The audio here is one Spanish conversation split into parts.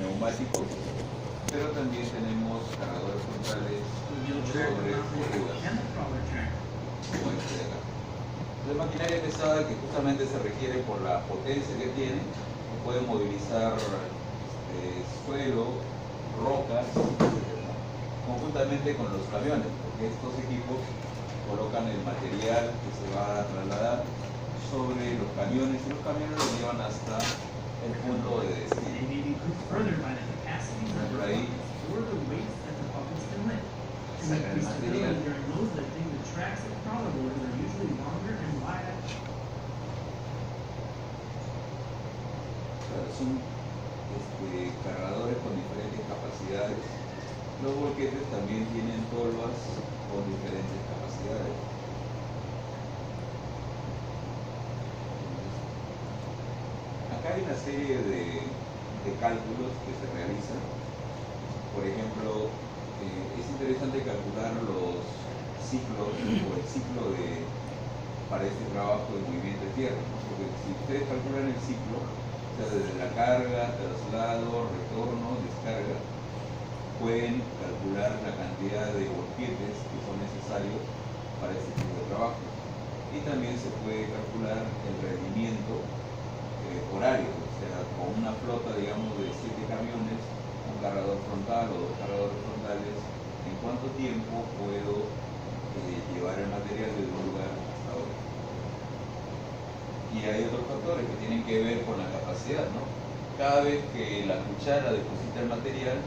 neumáticos, pero también tenemos cargadores frontales sobre ruedas, como este de acá. Es maquinaria pesada que justamente se requiere por la potencia que tiene, puede movilizar suelo, rocas, conjuntamente con los camiones, porque estos equipos colocan el material que se va a trasladar sobre los camiones y los camiones lo llevan hasta el punto de destino. Por ahí sacan el material. Son cargadores con diferentes capacidades. Los volquetes también tienen tolvas con diferentes capacidades. Acá hay una serie de cálculos que se realizan. Por ejemplo, es interesante calcular los ciclos o el ciclo para este trabajo de movimiento de tierra, ¿no? Porque si ustedes calculan el ciclo, o sea, desde la carga, traslado, retorno, descarga, pueden calcular la cantidad de volquetes que son necesarios para este tipo de trabajo. Y también se puede calcular el rendimiento horario, o sea, con una flota, digamos, de 7 camiones, un cargador frontal o 2 cargadores frontales, en cuánto tiempo puedo llevar el material desde un lugar hasta otro. Y hay otros factores que tienen que ver con la capacidad, ¿no? Cada vez que la cuchara deposita el material,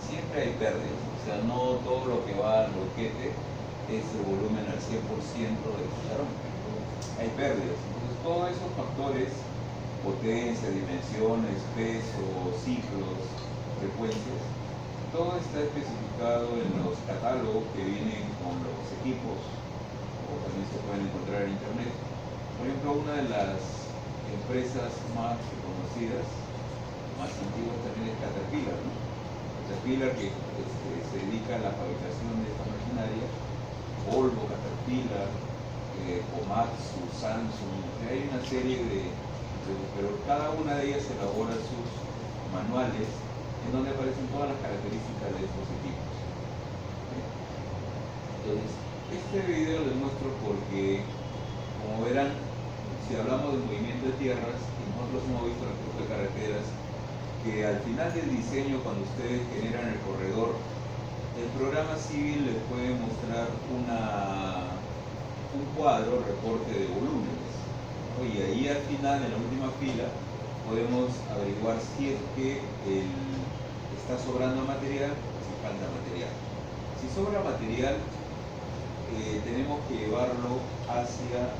siempre hay pérdidas. O sea, no todo lo que va al volquete es el volumen al 100% del cucharón. Hay pérdidas. Entonces, todos esos factores, potencia, dimensiones, peso, ciclos, frecuencias, todo está especificado en los catálogos que vienen con los equipos, o también se pueden encontrar en internet. Por ejemplo, una de las empresas más reconocidas, más antiguas también es Caterpillar, ¿no? Caterpillar que se dedica a la fabricación de esta maquinaria, Volvo, Caterpillar, Komatsu, Samsung, hay una serie pero cada una de ellas elabora sus manuales en donde aparecen todas las características de estos equipos. Entonces, este video les muestro porque, como verán, si hablamos del movimiento de tierras, y nosotros hemos visto en el curso de carreteras, que al final del diseño, cuando ustedes generan el corredor, el programa civil les puede mostrar un cuadro, reporte de volúmenes, ¿no? Y ahí al final, en la última fila, podemos averiguar si es que está sobrando material o si falta material. Si sobra material, tenemos que llevarlo hacia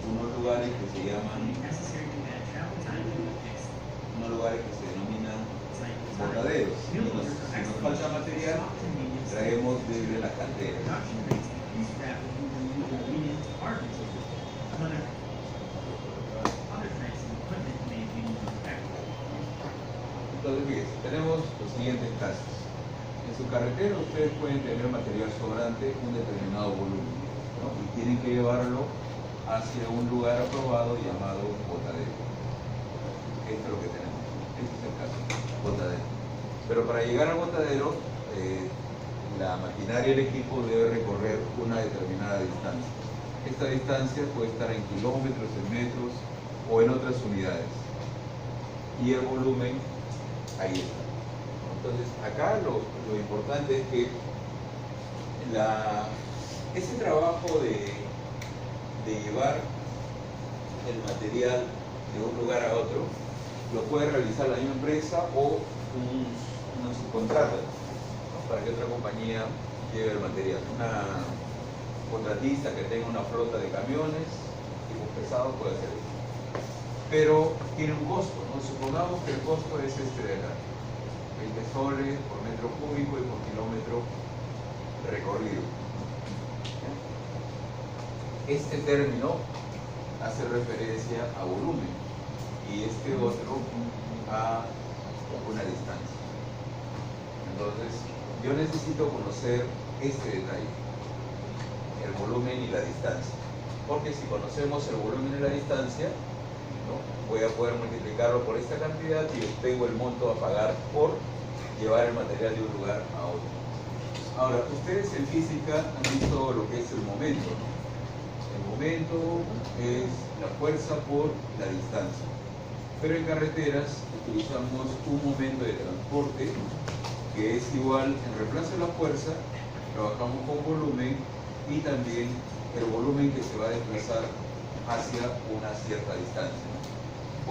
unos lugares que se llaman, denominan botaderos. Si nos falta material, traemos desde la cantera. Entonces, fíjense, tenemos los siguientes casos. En su carretera ustedes pueden tener material sobrante, un determinado volumen, ¿no? Y tienen que llevarlo hacia un lugar aprobado llamado botadero. Esto es lo que tenemos. Este es el caso, botadero. Pero para llegar al botadero, la maquinaria y el equipo debe recorrer una determinada distancia. Esta distancia puede estar en kilómetros, en metros o en otras unidades. Y el volumen, ahí está. Entonces, acá lo importante es que ese trabajo de llevar el material de un lugar a otro lo puede realizar la misma empresa o una subcontrata, ¿no? Para que otra compañía lleve el material. Una contratista que tenga una flota de camiones tipo pesado puede hacer eso, pero tiene un costo, ¿no? Supongamos que el costo es este de acá, 20 soles por metro cúbico y por kilómetro recorrido. Este término hace referencia a volumen y este otro a una distancia. Entonces, yo necesito conocer este detalle, el volumen y la distancia, porque si conocemos el volumen y la distancia, ¿no? Voy a poder multiplicarlo por esta cantidad y obtengo el monto a pagar por llevar el material de un lugar a otro. Ahora, ustedes en física han visto lo que es el momento, ¿no? El momento es la fuerza por la distancia. Pero en carreteras utilizamos un momento de transporte que es igual, en reemplazo de la fuerza, trabajamos con volumen y también el volumen que se va a desplazar hacia una cierta distancia, ¿no?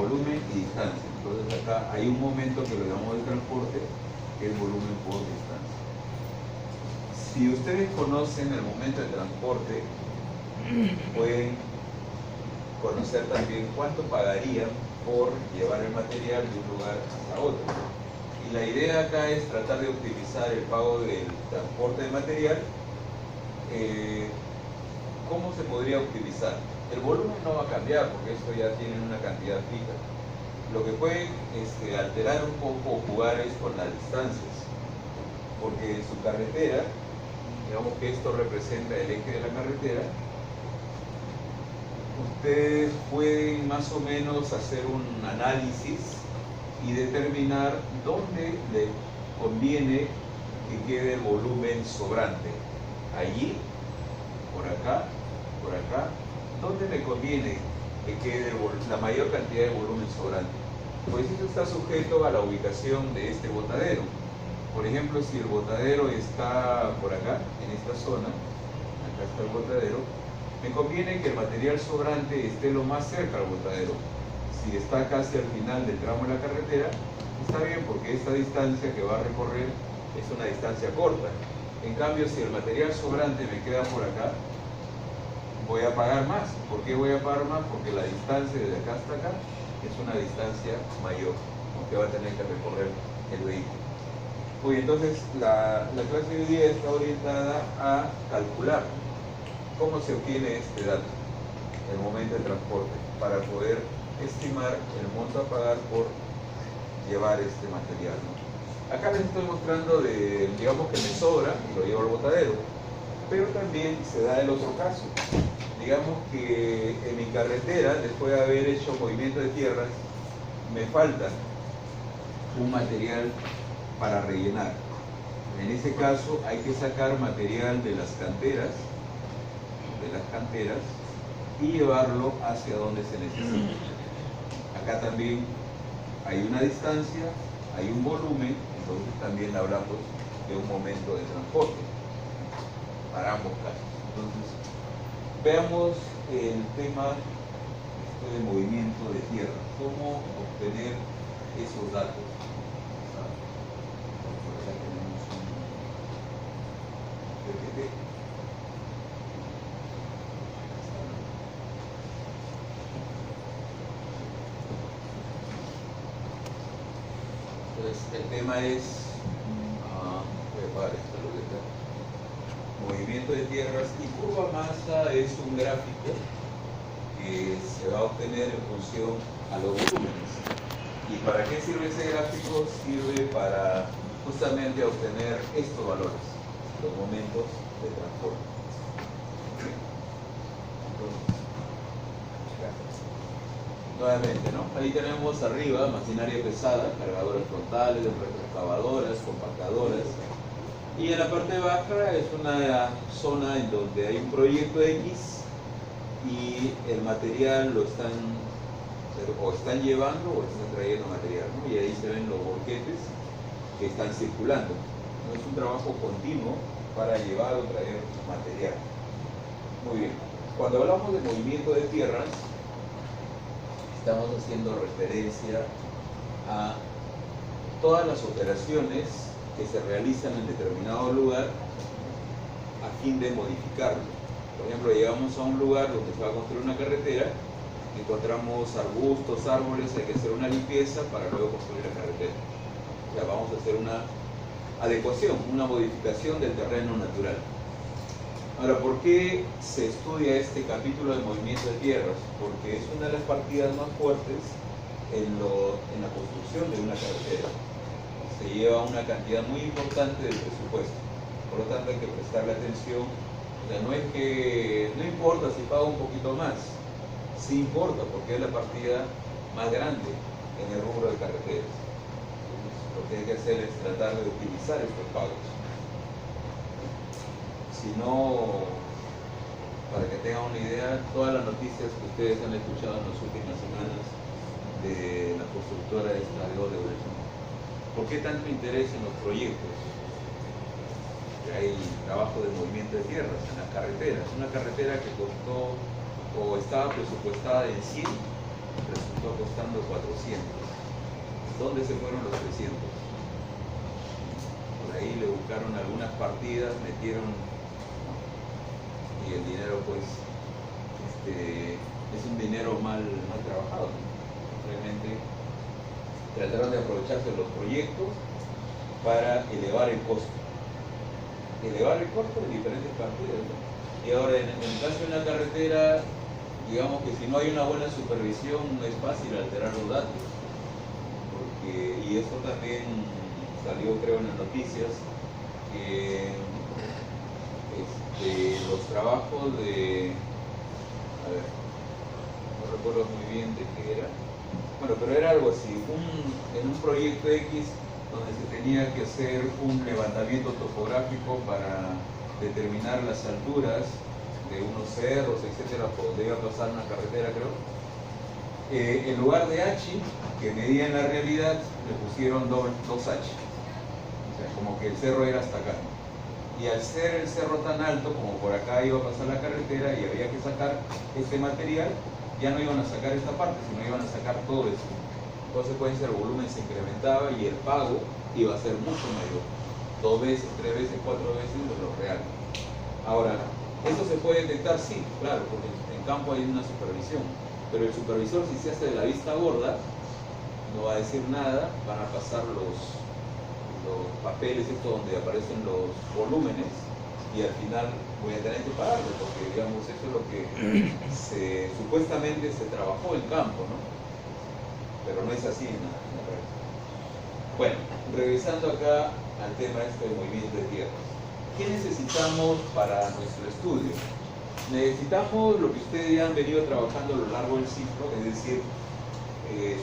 Volumen y distancia. Entonces acá hay un momento que lo llamamos de transporte, que es volumen por distancia. Si ustedes conocen el momento de transporte, pueden conocer también cuánto pagarían por llevar el material de un lugar hasta otro. Y la idea acá es tratar de optimizar el pago del transporte de material. ¿Cómo se podría optimizar? El volumen no va a cambiar porque esto ya tiene una cantidad fija. Lo que puede alterar un poco o jugar es con las distancias, porque en su carretera, digamos que esto representa el eje de la carretera, ustedes pueden más o menos hacer un análisis y determinar dónde le conviene que quede el volumen sobrante. Allí, por acá, ¿dónde me conviene que quede la mayor cantidad de volumen sobrante? Pues eso está sujeto a la ubicación de este botadero. Por ejemplo, si el botadero está por acá, en esta zona, acá está el botadero, me conviene que el material sobrante esté lo más cerca al botadero. Si está casi al final del tramo de la carretera, está bien porque esta distancia que va a recorrer es una distancia corta. En cambio, si el material sobrante me queda por acá, voy a pagar más. ¿Por qué voy a pagar más? Porque la distancia desde acá hasta acá es una distancia mayor, que va a tener que recorrer el vehículo. Uy, entonces la clase de hoy día está orientada a calcular cómo se obtiene este dato, el momento de transporte, para poder estimar el monto a pagar por llevar este material, ¿no? Acá les estoy mostrando digamos que me sobra y lo llevo al botadero, pero también se da el otro caso. Digamos que en mi carretera, después de haber hecho movimiento de tierras, me falta un material para rellenar. En ese caso hay que sacar material de las canteras y llevarlo hacia donde se necesita. Acá también hay una distancia, hay un volumen, entonces también hablamos de un momento de transporte para ambos casos. Entonces, veamos el tema de movimiento de tierra, cómo obtener esos datos. Por acá tenemos un PPT. Entonces, el tema es movimiento de tierras, y curva masa es un gráfico que se va a obtener en función a los volúmenes. ¿Y para qué sirve ese gráfico? Sirve para justamente obtener estos valores, los momentos de transporte. Nuevamente, ¿no? Ahí tenemos arriba maquinaria pesada, cargadores frontales, retroexcavadoras, compactadoras. Y en la parte baja es una zona en donde hay un proyecto X y el material lo están llevando o están trayendo material, ¿no? Y ahí se ven los boquetes que están circulando. ¿No? Es un trabajo continuo para llevar o traer material. Muy bien. Cuando hablamos de movimiento de tierras, estamos haciendo referencia a todas las operaciones que se realizan en determinado lugar a fin de modificarlo. Por ejemplo, llegamos a un lugar donde se va a construir una carretera, encontramos arbustos, árboles, hay que hacer una limpieza para luego construir la carretera. O sea, vamos a hacer una adecuación, una modificación del terreno natural. Ahora, ¿por qué se estudia este capítulo de movimiento de tierras? Porque es una de las partidas más fuertes en la construcción de una carretera. Se lleva una cantidad muy importante del presupuesto. Por lo tanto, hay que prestarle atención. O sea, no importa si paga un poquito más. Sí importa, porque es la partida más grande en el rubro de carreteras. Entonces, lo que hay que hacer es tratar de optimizar estos pagos. Si no, para que tengan una idea, todas las noticias que ustedes han escuchado en las últimas semanas de la constructora esta de Odebrecht, ¿por qué tanto interés en los proyectos? Hay trabajo de movimiento de tierras en las carreteras. Una carretera que costó o estaba presupuestada en 100, resultó costando 400. ¿Dónde se fueron los 300? Por ahí le buscaron algunas partidas, metieron, y el dinero pues es un dinero mal trabajado. Simplemente trataron de aprovecharse de los proyectos para elevar el costo de diferentes partidas, ¿no? Y ahora en el caso de una carretera, digamos que si no hay una buena supervisión no es fácil alterar los datos, y esto también salió creo en las noticias, que los trabajos de, a ver, no recuerdo muy bien de qué era, bueno, pero era algo así, en un proyecto X donde se tenía que hacer un levantamiento topográfico para determinar las alturas de unos cerros, etcétera, por donde iba a pasar una carretera, creo. En lugar de H, que medía en la realidad, le pusieron 2H. O sea, como que el cerro era hasta acá. Y al ser el cerro tan alto, como por acá iba a pasar la carretera y había que sacar este material, ya no iban a sacar esta parte, sino iban a sacar todo esto. En consecuencia, el volumen se incrementaba y el pago iba a ser mucho mayor. 2 veces, 3 veces, 4 veces de lo real. Ahora, ¿eso se puede detectar? Sí, claro, porque en campo hay una supervisión. Pero el supervisor, si se hace de la vista gorda, no va a decir nada, van a pasar los papeles estos donde aparecen los volúmenes y al final voy a tener que pagarlo, porque digamos, eso es lo que supuestamente se trabajó en campo, ¿no? Pero no es así en la práctica. Bueno, regresando acá al tema de movimiento de tierras. ¿Qué necesitamos para nuestro estudio? Necesitamos lo que ustedes ya han venido trabajando a lo largo del ciclo, es decir,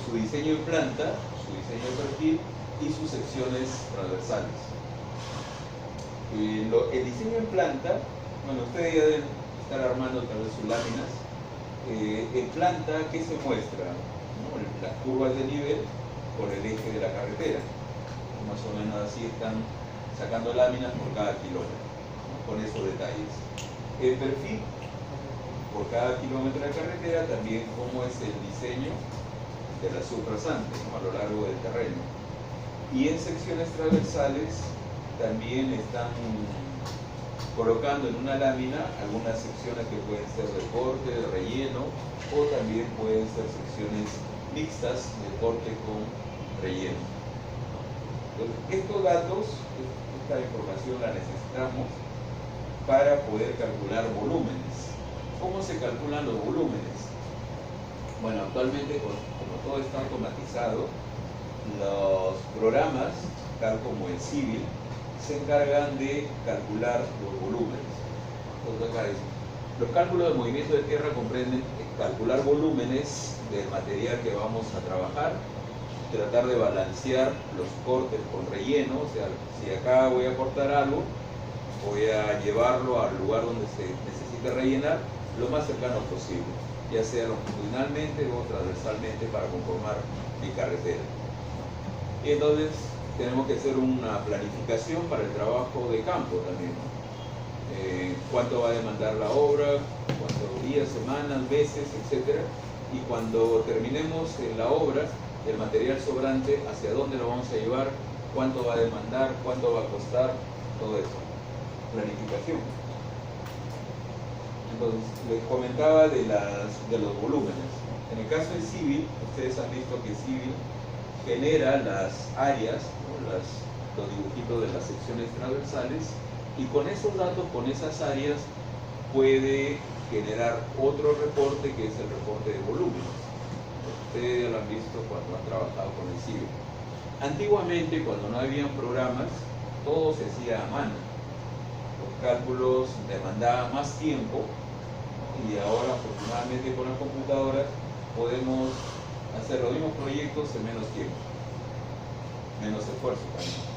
su diseño en planta, su diseño de perfil y sus secciones transversales. El diseño en planta, bueno, ustedes ya deben estar armando tal vez sus láminas. En planta, ¿qué se muestra? ¿No? Las curvas de nivel por el eje de la carretera. Más o menos así están sacando láminas por cada kilómetro, ¿no? Con esos detalles. El perfil, por cada kilómetro de carretera, también cómo es el diseño de la subrasante, ¿no? A lo largo del terreno. Y en secciones transversales también están colocando en una lámina algunas secciones que pueden ser de corte, de relleno, o también pueden ser secciones mixtas de corte con relleno. Entonces, estos datos, esta información la necesitamos para poder calcular volúmenes. ¿Cómo se calculan los volúmenes? Bueno, actualmente, como todo está automatizado, los programas, tal como el Civil, se encargan de calcular los volúmenes. Entonces, acá dice, los cálculos de movimiento de tierra comprenden calcular volúmenes del material que vamos a trabajar, tratar de balancear los cortes con relleno, o sea, si acá voy a cortar algo, voy a llevarlo al lugar donde se necesite rellenar lo más cercano posible, ya sea longitudinalmente o transversalmente para conformar mi carretera. Y entonces tenemos que hacer una planificación para el trabajo de campo también, ¿no? Cuánto va a demandar la obra, cuántos días, semanas, meses, etc. Y cuando terminemos en la obra, el material sobrante, hacia dónde lo vamos a llevar, cuánto va a demandar, cuánto va a costar, todo eso. Planificación. Entonces, les comentaba de los volúmenes. En el caso de Civil, ustedes han visto que Civil genera las áreas, ¿no? Los dibujitos de las secciones transversales, y con esos datos, con esas áreas, puede generar otro reporte que es el reporte de volúmenes. Ustedes lo han visto cuando han trabajado con el Civil. Antiguamente, cuando no habían programas, todo se hacía a mano. Los cálculos demandaban más tiempo, y ahora, afortunadamente, con las computadoras podemos hacer los mismos proyectos en menos tiempo, menos esfuerzo también.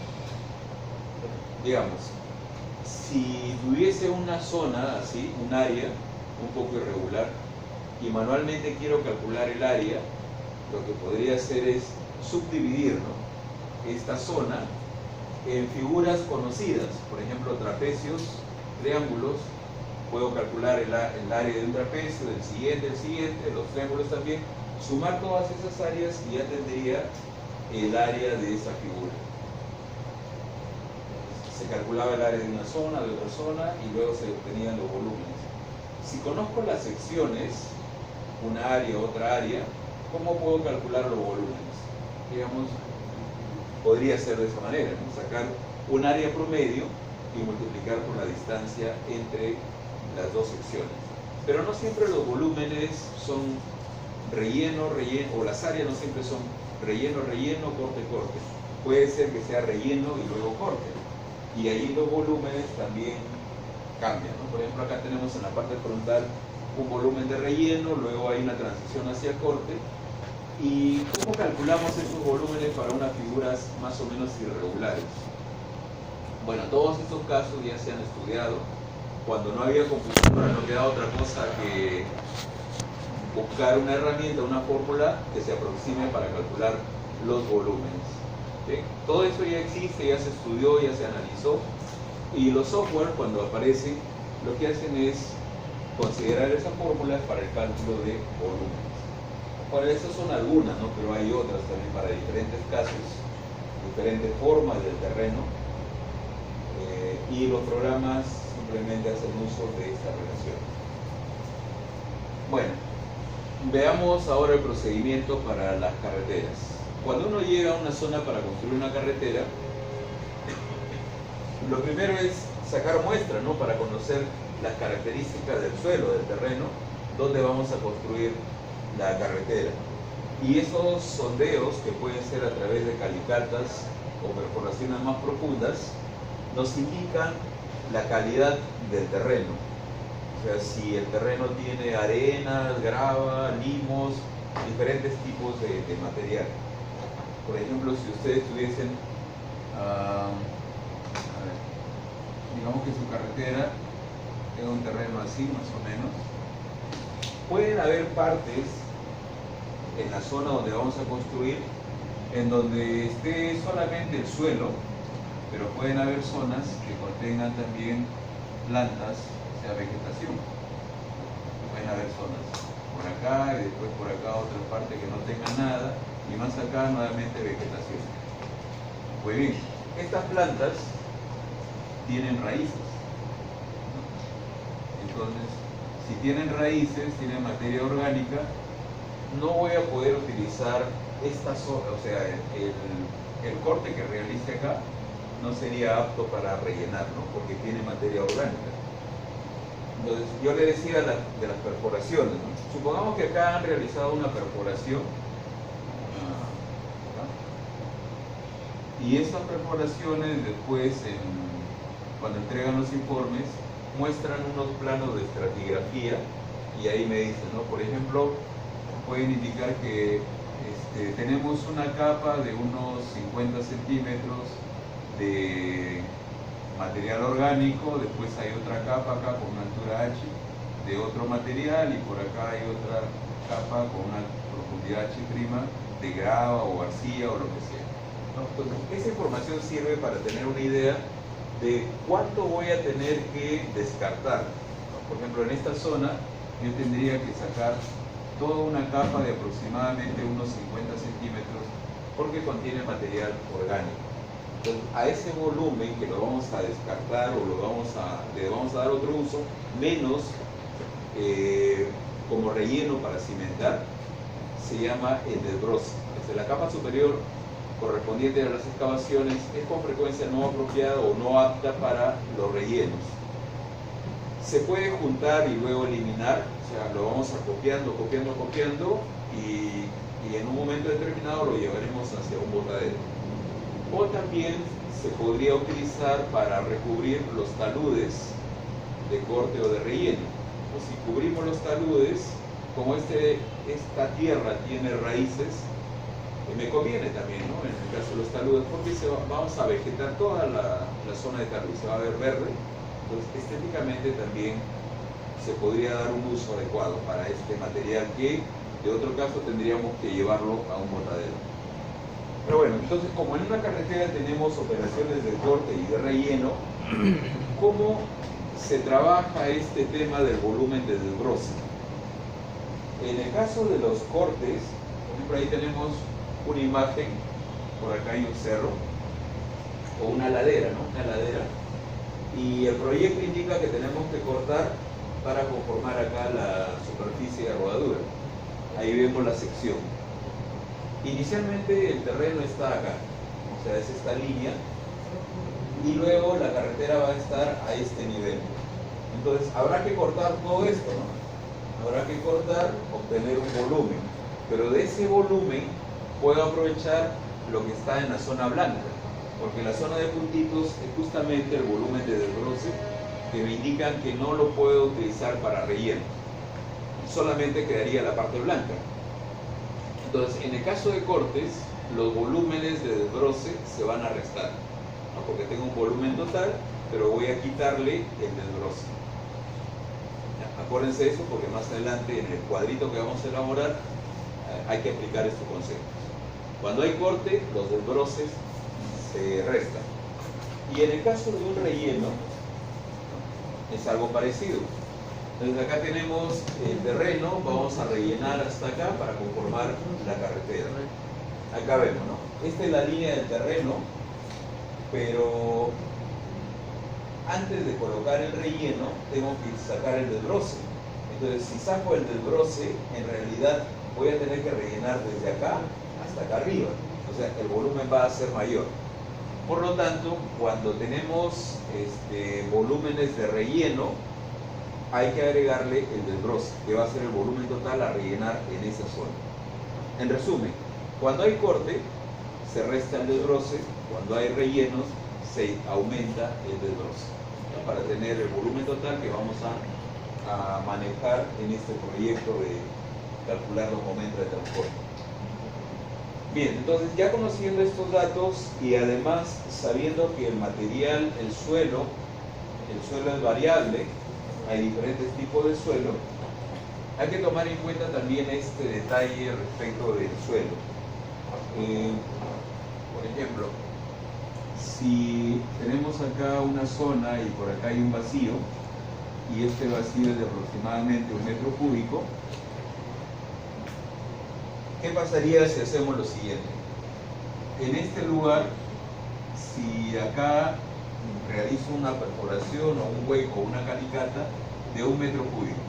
Digamos, si tuviese una zona así, un área un poco irregular, y manualmente quiero calcular el área, lo que podría hacer es subdividir, ¿no?, esta zona en figuras conocidas, por ejemplo, trapecios, triángulos. Puedo calcular el área de un trapecio, del siguiente, los triángulos también, sumar todas esas áreas y ya tendría el área de esa figura. Se calculaba el área de una zona, de otra zona, y luego se obtenían los volúmenes. Si conozco las secciones, una área, otra área, ¿cómo puedo calcular los volúmenes? Digamos, podría ser de esa manera, ¿no? Sacar un área promedio y multiplicar por la distancia entre las dos secciones. Pero no siempre los volúmenes son relleno, o las áreas no siempre son relleno, corte, corte. Puede ser que sea relleno y luego corte. Y ahí los volúmenes también cambian, ¿no? Por ejemplo, acá tenemos en la parte frontal un volumen de relleno, luego hay una transición hacia corte. ¿Y cómo calculamos estos volúmenes para unas figuras más o menos irregulares? Bueno, todos estos casos ya se han estudiado. Cuando no había computadora no quedaba otra cosa que buscar una herramienta, una fórmula que se aproxime para calcular los volúmenes. ¿Sí? Todo eso ya existe, ya se estudió, ya se analizó, y los software, cuando aparecen, lo que hacen es considerar esas fórmulas para el cálculo de volúmenes. Bueno, esas son algunas, ¿no? Pero hay otras también para diferentes casos, diferentes formas del terreno, y los programas simplemente hacen uso de esta relación. Bueno, veamos ahora el procedimiento para las carreteras. Cuando uno llega a una zona para construir una carretera, lo primero es sacar muestras, ¿no?, para conocer las características del suelo, del terreno, donde vamos a construir la carretera. Y esos sondeos, que pueden ser a través de calicatas o perforaciones más profundas, nos indican la calidad del terreno. O sea, si el terreno tiene arenas, grava, limos, diferentes tipos de material. Por ejemplo, si ustedes tuviesen, digamos que su carretera es un terreno así, más o menos, pueden haber partes en la zona donde vamos a construir en donde esté solamente el suelo, pero pueden haber zonas que contengan también plantas, o sea, vegetación. Pueden haber zonas por acá y después por acá otra parte que no tenga nada, y más acá nuevamente vegetación. Muy bien, estas plantas tienen raíces. Entonces, si tienen raíces, tienen materia orgánica, no voy a poder utilizar esta zona, o sea, el corte que realice acá no sería apto para rellenar, ¿no?, porque tiene materia orgánica. Entonces, yo le decía de las perforaciones, ¿no? Supongamos que acá han realizado una perforación, y estas perforaciones después, cuando entregan los informes, muestran unos planos de estratigrafía, y ahí me dicen, ¿no?, por ejemplo, pueden indicar que tenemos una capa de unos 50 centímetros de material orgánico, después hay otra capa acá con una altura H de otro material, y por acá hay otra capa con una profundidad H' de grava o arcilla o lo que sea, ¿no? Entonces, esa información sirve para tener una idea de cuánto voy a tener que descartar, ¿no? Por ejemplo, en esta zona yo tendría que sacar toda una capa de aproximadamente unos 50 centímetros porque contiene material orgánico. Entonces, a ese volumen que lo vamos a descartar o le vamos a dar otro uso, menos como relleno para cimentar, se llama el desbroce. Desde la capa superior correspondiente a las excavaciones es con frecuencia no apropiada o no apta para los rellenos. Se puede juntar y luego eliminar, o sea, lo vamos a copiando, y en un momento determinado lo llevaremos hacia un botadero. O también se podría utilizar para recubrir los taludes de corte o de relleno. O si cubrimos los taludes, como esta tierra tiene raíces, me conviene también, ¿no? En el caso de los taludes, porque vamos a vegetar toda la zona de talud, se va a ver verde, entonces estéticamente también se podría dar un uso adecuado para este material que de otro caso tendríamos que llevarlo a un botadero. Pero bueno, entonces como en una carretera tenemos operaciones de corte y de relleno, ¿cómo se trabaja este tema del volumen de desbroce? En el caso de los cortes, por ejemplo, ahí tenemos una imagen, por acá hay un cerro, o una ladera, ¿no? Una ladera, y el proyecto indica que tenemos que cortar para conformar acá la superficie de rodadura. Ahí vemos la sección. Inicialmente el terreno está acá, o sea, es esta línea, y luego la carretera va a estar a este nivel. Entonces habrá que cortar todo esto, ¿no? Habrá que cortar, obtener un volumen, pero de ese volumen puedo aprovechar lo que está en la zona blanca, porque la zona de puntitos es justamente el volumen de desbroce que me indican que no lo puedo utilizar para relleno, solamente quedaría la parte blanca. Entonces, en el caso de cortes, los volúmenes de desbroce se van a restar, ¿no? Porque tengo un volumen total, pero voy a quitarle el desbroce. Ya, acuérdense de eso porque más adelante en el cuadrito que vamos a elaborar hay que aplicar estos conceptos. Cuando hay corte, los desbroces se restan. Y en el caso de un relleno, es algo parecido. Entonces acá tenemos el terreno, vamos a rellenar hasta acá para conformar la carretera. Acá vemos, ¿no? Esta es la línea del terreno, pero antes de colocar el relleno, tengo que sacar el desbroce. Entonces, si saco el desbroce, en realidad voy a tener que rellenar desde acá hasta acá arriba. O sea, el volumen va a ser mayor. Por lo tanto, cuando tenemos volúmenes de relleno, hay que agregarle el desbroce, que va a ser el volumen total a rellenar en esa zona. En resumen, cuando hay corte, se resta el desbroce, cuando hay rellenos, se aumenta el desbroce, ¿no? Para tener el volumen total que vamos a manejar en este proyecto de calcular los momentos de transporte. Bien, entonces ya conociendo estos datos y además sabiendo que el material, el suelo es variable, hay diferentes tipos de suelo, hay que tomar en cuenta también este detalle respecto del suelo. Por ejemplo, si tenemos acá una zona y por acá hay un vacío, y este vacío es de aproximadamente 1 metro cúbico, ¿qué pasaría si hacemos lo siguiente? En este lugar, si acá realizo una perforación o un hueco, una calicata de 1 metro cúbico.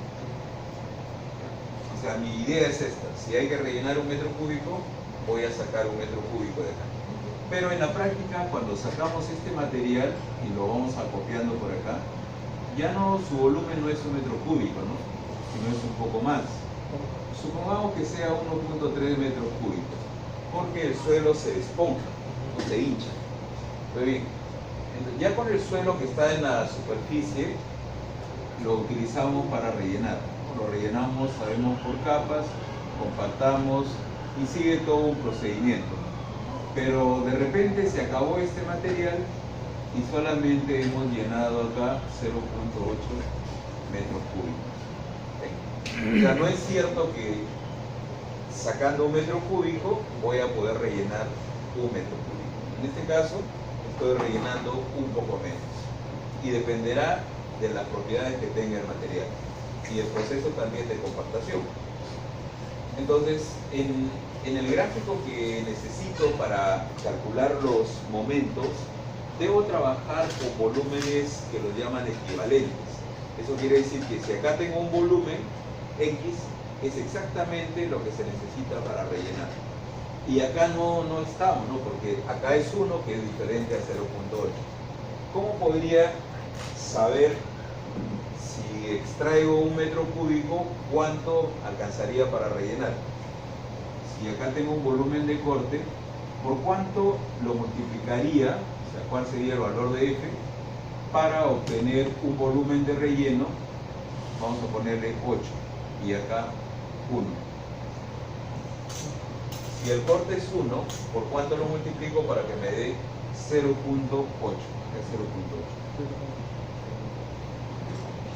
O sea, mi idea es esta: si hay que rellenar 1 metro cúbico, voy a sacar 1 metro cúbico de acá. Pero en la práctica, cuando sacamos este material y lo vamos acopiando por acá, ya no, su volumen no es 1 metro cúbico, ¿no? Sino es un poco más. Supongamos que sea 1.3 metros cúbicos, porque el suelo se esponja o se hincha. Muy bien. Entonces, ya con el suelo que está en la superficie, lo utilizamos para rellenar. Lo rellenamos, sabemos, por capas, compactamos y sigue todo un procedimiento. Pero de repente se acabó este material y solamente hemos llenado acá 0.8 metros cúbicos. O sea, no es cierto que sacando 1 metro cúbico voy a poder rellenar 1 metro cúbico. En este caso estoy rellenando un poco menos y dependerá de las propiedades que tenga el material y el proceso también de compactación. Entonces, en el gráfico que necesito para calcular los momentos, debo trabajar con volúmenes que los llaman equivalentes. Eso quiere decir que si acá tengo un volumen X, es exactamente lo que se necesita para rellenar. Y acá no estamos, ¿no? Porque acá es 1 que es diferente a 0.8. ¿Cómo podría saber, si extraigo 1 metro cúbico, cuánto alcanzaría para rellenar? Si acá tengo un volumen de corte, ¿por cuánto lo multiplicaría? O sea, ¿cuál sería el valor de F para obtener un volumen de relleno? Vamos a ponerle 8 y acá 1. Si el corte es 1, ¿por cuánto lo multiplico para que me dé 0.8? Es 0.8.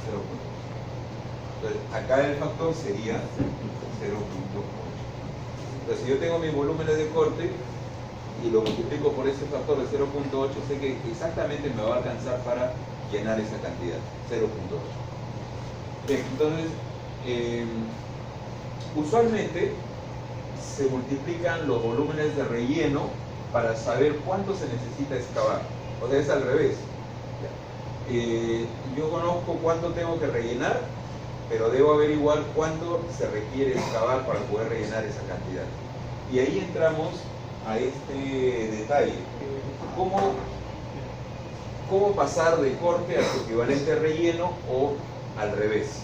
0.8. Entonces, acá el factor sería 0.8. Entonces, si yo tengo mis volúmenes de corte y lo multiplico por ese factor de 0.8, sé que exactamente me va a alcanzar para llenar esa cantidad, 0.8. Bien, entonces, usualmente se multiplican los volúmenes de relleno para saber cuánto se necesita excavar. O sea, es al revés. Yo conozco cuánto tengo que rellenar, pero debo averiguar cuánto se requiere excavar para poder rellenar esa cantidad. Y ahí entramos a este detalle. ¿Cómo pasar de corte a su equivalente relleno o al revés?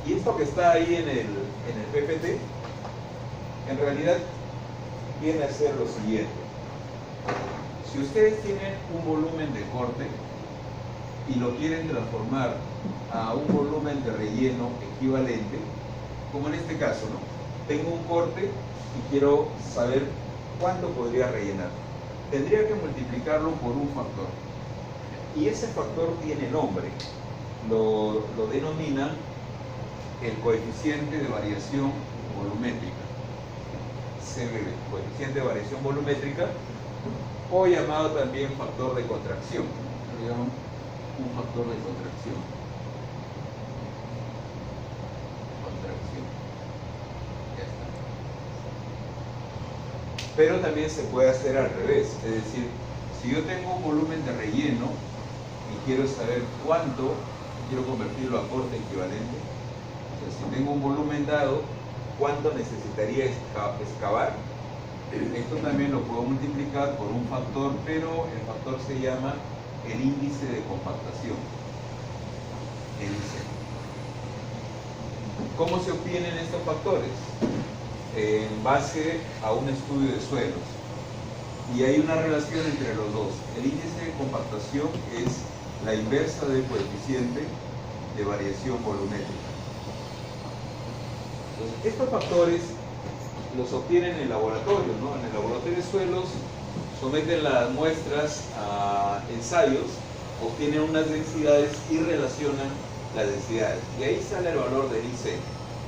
Y esto que está ahí en el PPT, en realidad viene a ser lo siguiente. Si ustedes tienen un volumen de corte y lo quieren transformar a un volumen de relleno equivalente, como en este caso, ¿no? Tengo un corte y quiero saber cuánto podría rellenar. Tendría que multiplicarlo por un factor. Y ese factor tiene nombre. Lo denominan el coeficiente de variación volumétrica. CVV, coeficiente de variación volumétrica, o llamado también factor de contracción. Lo llaman un factor de contracción. Ya está. Pero también se puede hacer al revés, es decir, si yo tengo un volumen de relleno y quiero saber cuánto, quiero convertirlo a corte equivalente, o sea, si tengo un volumen dado, cuánto necesitaría excavar, esto también lo puedo multiplicar por un factor, pero el factor se llama el índice de compactación. ¿Cómo se obtienen estos factores? En base a un estudio de suelos. Y hay una relación entre los dos. El índice de compactación es la inversa del coeficiente de variación volumétrica. Entonces, estos factores los obtienen en el laboratorio, ¿no? En el laboratorio de suelos someten las muestras a ensayos, obtienen unas densidades y relacionan las densidades. Y ahí sale el valor del IC,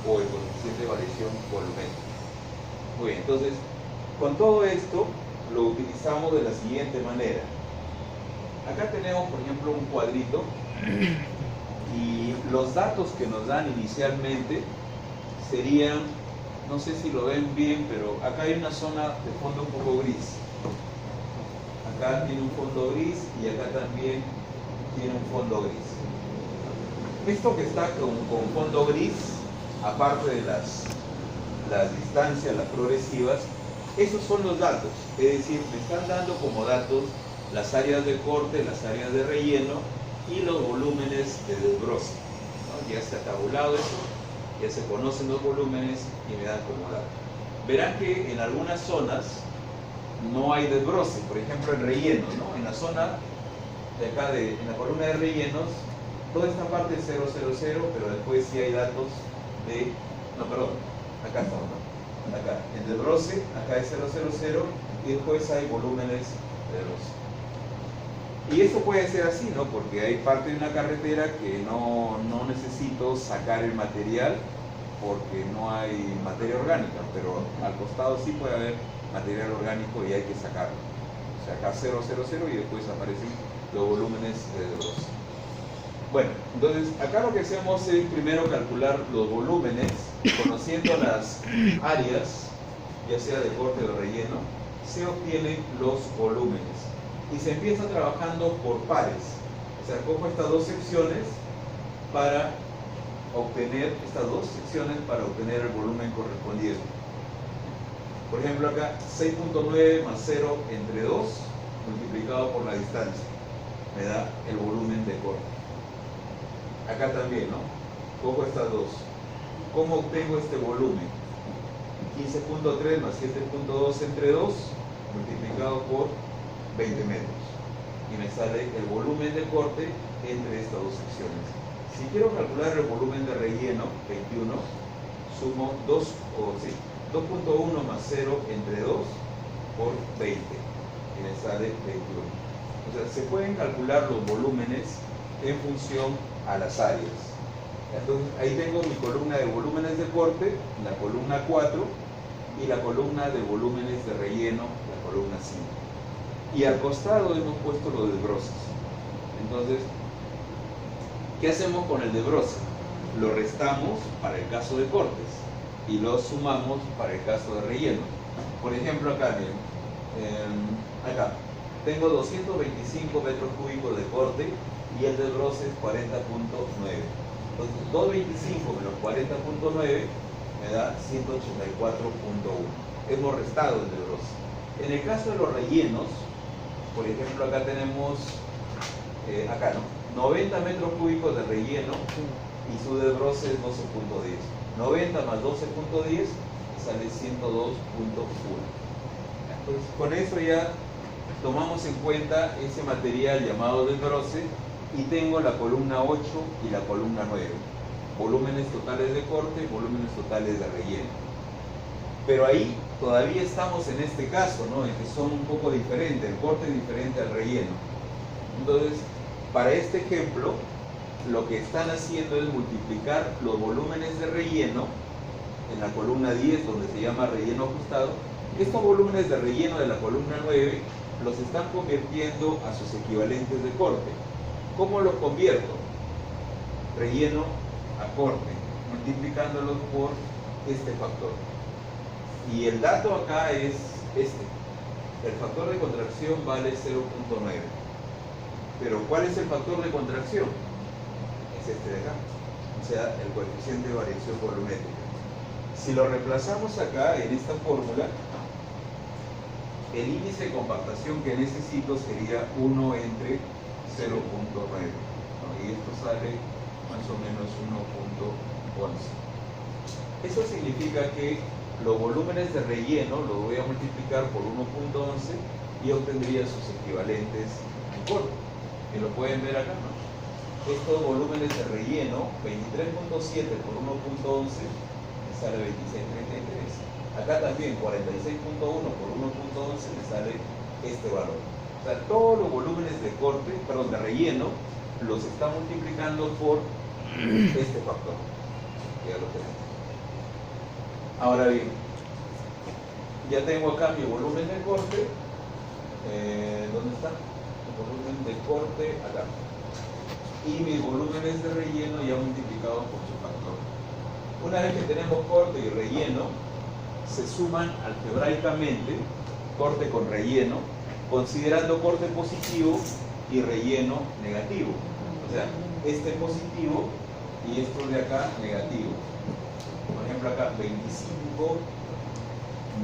o el coeficiente de variación volumétrica. Muy bien, entonces, con todo esto lo utilizamos de la siguiente manera. Acá tenemos, por ejemplo, un cuadrito y los datos que nos dan inicialmente serían, no sé si lo ven bien, pero acá hay una zona de fondo un poco gris. Acá tiene un fondo gris y acá también tiene un fondo gris. Esto que está con fondo gris, aparte de las distancias, las progresivas, esos son los datos. Es decir, me están dando como datos las áreas de corte, las áreas de relleno y los volúmenes de desbroce, ¿no? Ya se ha tabulado eso, ya se conocen los volúmenes y me dan como datos. Verán que en algunas zonas no hay desbroce, por ejemplo en rellenos, ¿no? En la zona de acá, en la columna de rellenos, toda esta parte es 0, 0, 0, pero después sí hay datos de, no, perdón, acá está, ¿no? Acá, en desbroce, acá es 0, 0, 0, y después hay volúmenes de desbroce. Y esto puede ser así, ¿no? Porque hay parte de una carretera que no necesito sacar el material porque no hay materia orgánica, pero al costado sí puede haber material orgánico y hay que sacarlo. O sea, acá 0, 0, 0 y después aparecen los volúmenes de desbroce. Bueno, entonces acá lo que hacemos es primero calcular los volúmenes, conociendo las áreas, ya sea de corte o de relleno, se obtienen los volúmenes. Y se empieza trabajando por pares. O sea, cojo estas dos secciones para obtener el volumen correspondiente. Por ejemplo, acá 6.9 más 0 entre 2 multiplicado por la distancia me da el volumen de corte. Acá también, ¿no? Cojo estas dos. ¿Cómo obtengo este volumen? 15.3 más 7.2 entre 2 multiplicado por 20 metros. Y me sale el volumen de corte entre estas dos secciones, Si quiero calcular el volumen de relleno, 21, sumo 2.1 más 0 entre 2 por 20, y me sale 21. O sea, se pueden calcular los volúmenes en función a las áreas. Entonces, ahí tengo mi columna de volúmenes de corte, la columna 4, y la columna de volúmenes de relleno, la columna 5. Y al costado hemos puesto los desbroses. Entonces, ¿qué hacemos con el desbroce? Lo restamos para el caso de cortes y lo sumamos para el caso de relleno. Por ejemplo, acá, miren, acá tengo 225 metros cúbicos de corte y el desbroce es 40.9. Entonces, 225 menos 40.9 me da 184.1. Hemos restado el desbroce. En el caso de los rellenos, por ejemplo, acá tenemos, 90 metros cúbicos de relleno y su desbroce es 12.10. 90 más 12.10 sale 102.1. Entonces, con eso ya tomamos en cuenta ese material llamado desbroce y tengo la columna 8 y la columna 9. Volúmenes totales de corte, volúmenes totales de relleno. Pero ahí todavía estamos en este caso, ¿no? En que son un poco diferentes, el corte es diferente al relleno. Entonces, para este ejemplo, lo que están haciendo es multiplicar los volúmenes de relleno en la columna 10, donde se llama relleno ajustado. Estos volúmenes de relleno de la columna 9 los están convirtiendo a sus equivalentes de corte. ¿Cómo los convierto? Relleno a corte, multiplicándolos por este factor. Y el dato acá es este. El factor de contracción vale 0.9. Pero ¿cuál es el factor de contracción? Es este de acá. O sea, el coeficiente de variación volumétrica. Si lo reemplazamos acá en esta fórmula, el índice de compactación que necesito sería 1 entre 0.9, ¿no? Y esto sale más o menos 1.11. Eso significa que los volúmenes de relleno los voy a multiplicar por 1.11 y obtendría sus equivalentes en corte, que lo pueden ver acá, ¿no? Estos volúmenes de relleno, 23.7 por 1.11, me sale 26.33. Acá también 46.1 por 1.11 me sale este valor. O sea, todos los volúmenes de corte, perdón, de relleno, los está multiplicando por este factor. Ya lo tenemos. Ahora bien, ya tengo acá mi volumen de corte. ¿Dónde está? El volumen de corte acá. Y mis volúmenes de relleno ya multiplicados por su factor. Una vez que tenemos corte y relleno, se suman algebraicamente corte con relleno, considerando corte positivo y relleno negativo. O sea, este positivo y esto de acá negativo. Por ejemplo, acá 25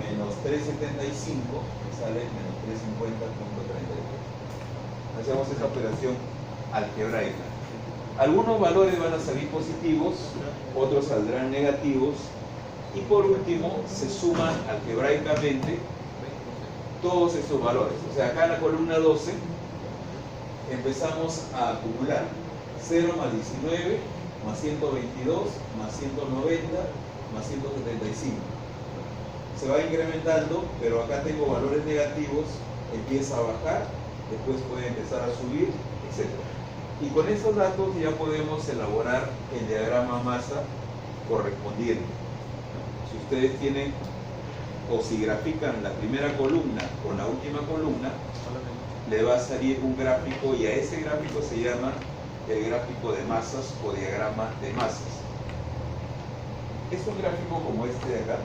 menos 375 me sale menos 350.33. Hacemos esa operación algebraica. Algunos valores van a salir positivos, otros saldrán negativos, y por último se suman algebraicamente todos estos valores. O sea, acá en la columna 12 empezamos a acumular 0 más 19 más 122 más 190 más 175. Se va incrementando, pero acá tengo valores negativos, empieza a bajar, después puede empezar a subir, etc. Y con esos datos ya podemos elaborar el diagrama masa correspondiente. Si ustedes tienen o si grafican la primera columna con la última columna, le va a salir un gráfico y a ese gráfico se llama el gráfico de masas o diagrama de masas. Es un gráfico como este de acá,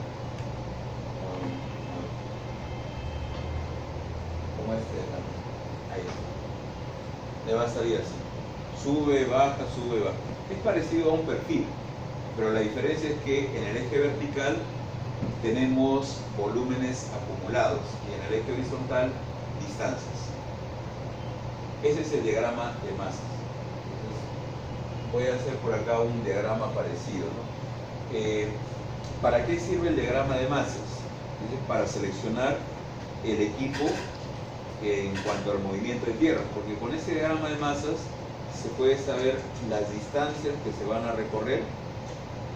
como este de acá, ahí está. Le va a salir así, sube, baja, sube, baja. Es parecido a un perfil, pero la diferencia es que en el eje vertical tenemos volúmenes acumulados y en el eje horizontal distancias. Ese es el diagrama de masas. Entonces, voy a hacer por acá un diagrama parecido, ¿no? ¿Para qué sirve el diagrama de masas? Para seleccionar el equipo en cuanto al movimiento de tierra, porque con ese diagrama de masas se puede saber las distancias que se van a recorrer,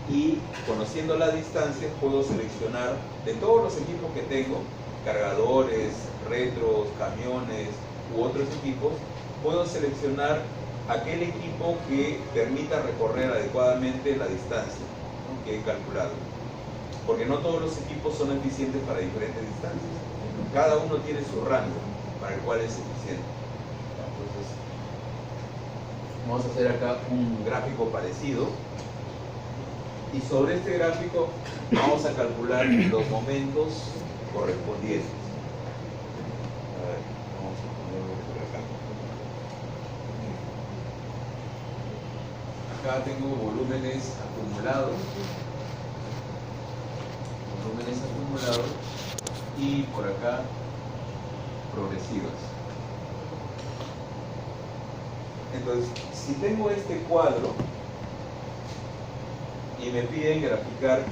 y conociendo las distancias puedo seleccionar de todos los equipos que tengo, cargadores, retros, camiones u otros equipos, puedo seleccionar aquel equipo que permita recorrer adecuadamente la distancia, ¿no?, que he calculado. Porque no todos los equipos son eficientes para diferentes distancias. Cada uno tiene su rango para el cual es eficiente. Entonces, vamos a hacer acá un gráfico parecido. Y sobre este gráfico vamos a calcular los momentos correspondientes. A ver, vamos a ponerlo por acá. Acá tengo volúmenes acumulados. Y por acá progresivas. Entonces, si tengo este cuadro y me piden graficar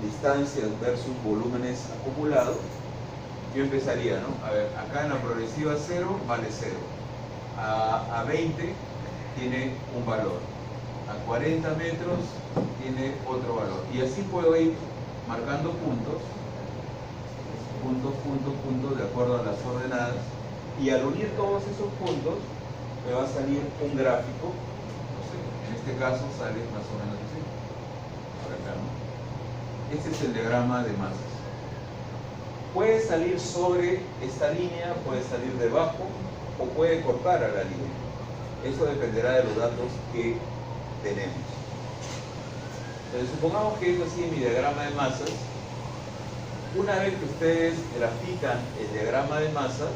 distancias versus volúmenes acumulados, yo empezaría, ¿no? A ver, acá en la progresiva 0 vale 0, a 20 tiene un valor, a 40 metros tiene otro valor, y así puedo ir marcando puntos, de acuerdo a las ordenadas, y al unir todos esos puntos me va a salir un gráfico, no sé, en este caso sale más o menos así, por acá, ¿no? Este es el diagrama de masas. Puede salir sobre esta línea, puede salir debajo, o puede cortar a la línea. Eso dependerá de los datos que tenemos. Entonces, supongamos que es así en mi diagrama de masas. Una vez que ustedes grafican el diagrama de masas,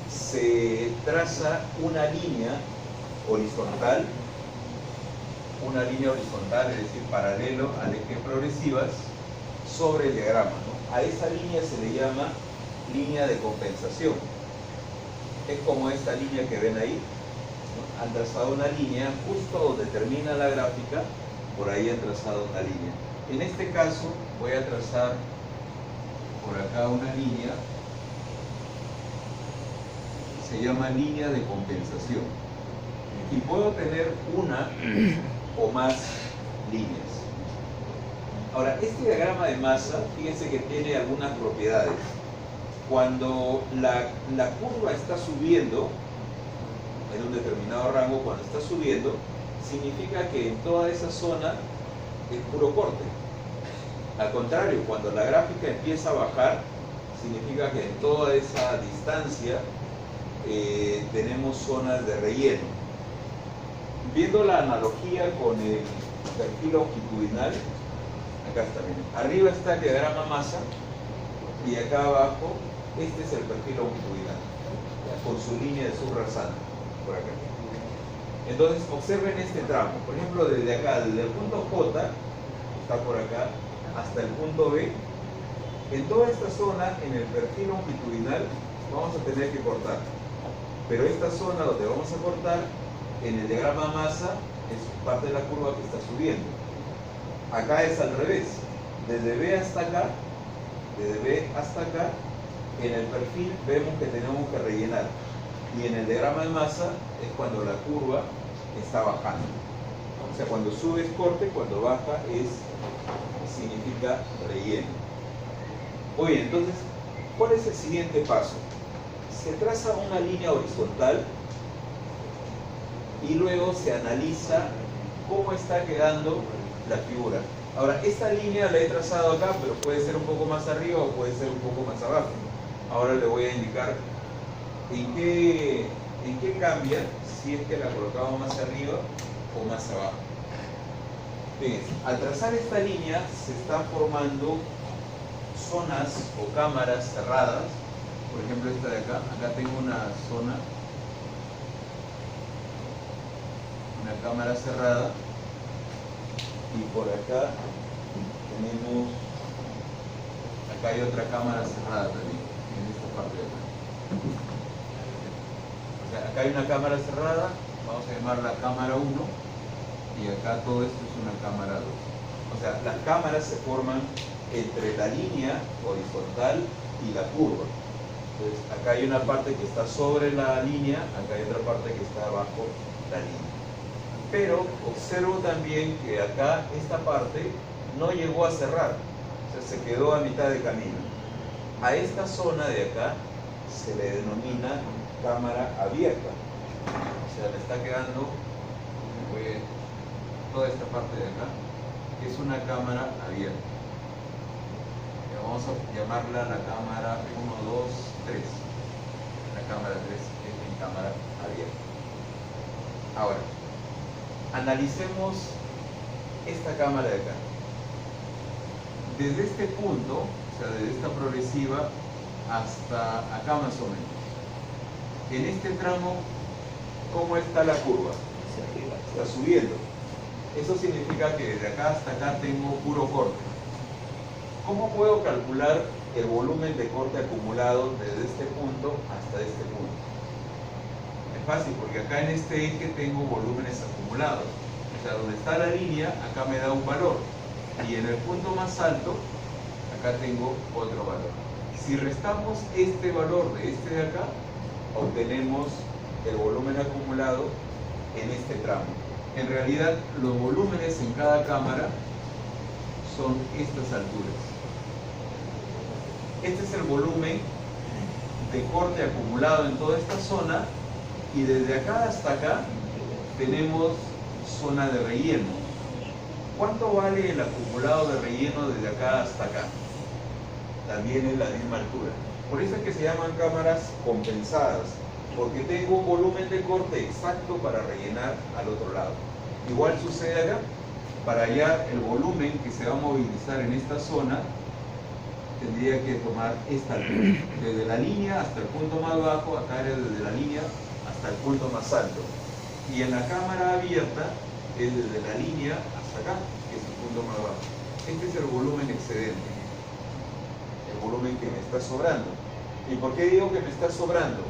se traza una línea horizontal, es decir, paralelo al eje progresivas, sobre el diagrama, ¿no? A esa línea se le llama línea de compensación. Es como esta línea que ven ahí, ¿no? Han trazado una línea justo donde termina la gráfica, por ahí han trazado una línea. En este caso voy a trazar por acá una línea, se llama línea de compensación, y puedo tener una o más líneas. Ahora, este diagrama de masa, fíjense que tiene algunas propiedades. Cuando la curva está subiendo en un determinado rango, cuando está subiendo, significa que en toda esa zona es puro corte. Al contrario, cuando la gráfica empieza a bajar, significa que en toda esa distancia tenemos zonas de relleno. Viendo la analogía con el perfil longitudinal, acá está, miren, arriba está el diagrama masa y acá abajo este es el perfil longitudinal, con su línea de subrasante por acá. Entonces observen este tramo, por ejemplo, desde acá, desde el punto J, que está por acá, hasta el punto B. En toda esta zona, en el perfil longitudinal, vamos a tener que cortar, pero esta zona donde vamos a cortar, en el diagrama masa, es parte de la curva que está subiendo. Acá es al revés, desde B hasta acá, en el perfil vemos que tenemos que rellenar, y en el diagrama de masa es cuando la curva está bajando. O sea, cuando sube es corte, cuando baja significa relleno. Oye, entonces, ¿cuál es el siguiente paso? Se traza una línea horizontal y luego se analiza cómo está quedando la figura. Ahora, esta línea la he trazado acá, pero puede ser un poco más arriba o puede ser un poco más abajo. Ahora le voy a indicar en qué cambia si es que la colocamos más arriba o más abajo. Fíjense, al trazar esta línea se están formando zonas o cámaras cerradas. Por ejemplo, esta de acá tengo una zona, una cámara cerrada, y por acá tenemos, acá hay otra cámara cerrada también, en esta parte de acá. O sea, acá hay una cámara cerrada, vamos a llamarla cámara 1, y acá todo esto es una cámara 2. O sea, las cámaras se forman entre la línea horizontal y la curva. Entonces, acá hay una parte que está sobre la línea, acá hay otra parte que está bajo la línea. Pero observo también que acá esta parte no llegó a cerrar, o sea, se quedó a mitad de camino. A esta zona de acá se le denomina cámara abierta. O sea, me está quedando toda esta parte de acá, que es una cámara abierta. Vamos a llamarla la cámara 1, 2, 3. La cámara 3 es mi cámara abierta. Ahora, analicemos esta cámara de acá. Desde este punto, o sea, desde esta progresiva hasta acá más o menos. En este tramo, ¿cómo está la curva? Está subiendo. Eso significa que desde acá hasta acá tengo puro corte. ¿Cómo puedo calcular el volumen de corte acumulado desde este punto hasta este punto? Es fácil, porque acá en este eje tengo volúmenes acumulados. O sea, donde está la línea, acá me da un valor. Y en el punto más alto, acá tengo otro valor. Si restamos este valor de este de acá, obtenemos el volumen acumulado en este tramo. En realidad, los volúmenes en cada cámara son estas alturas. Este es el volumen de corte acumulado en toda esta zona, y desde acá hasta acá tenemos zona de relleno. ¿Cuánto vale el acumulado de relleno desde acá hasta acá? También es la misma altura. Por eso es que se llaman cámaras compensadas, porque tengo un volumen de corte exacto para rellenar al otro lado. Igual sucede acá. Para hallar el volumen que se va a movilizar en esta zona, tendría que tomar esta altura. Desde la línea hasta el punto más bajo, acá era desde la línea hasta el punto más alto. Y en la cámara abierta es desde la línea hasta acá, que es el punto más bajo. Este es el volumen excedente, el volumen que me está sobrando. ¿Y por qué digo que me está sobrando?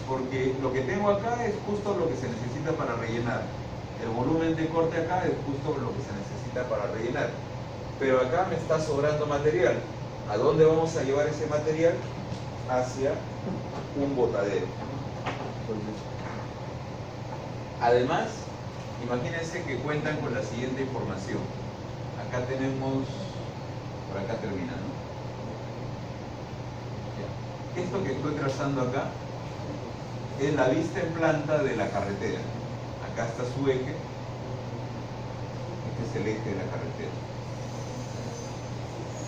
Porque lo que tengo acá es justo lo que se necesita para rellenar. El volumen de corte acá es justo lo que se necesita para rellenar. Pero acá me está sobrando material. ¿A dónde vamos a llevar ese material? Hacia un botadero. Además, imagínense que cuentan con la siguiente información. Acá tenemos, por acá termina, ¿no? Ya. Esto que estoy trazando acá es la vista en planta de la carretera. Acá está su eje. Este es el eje de la carretera.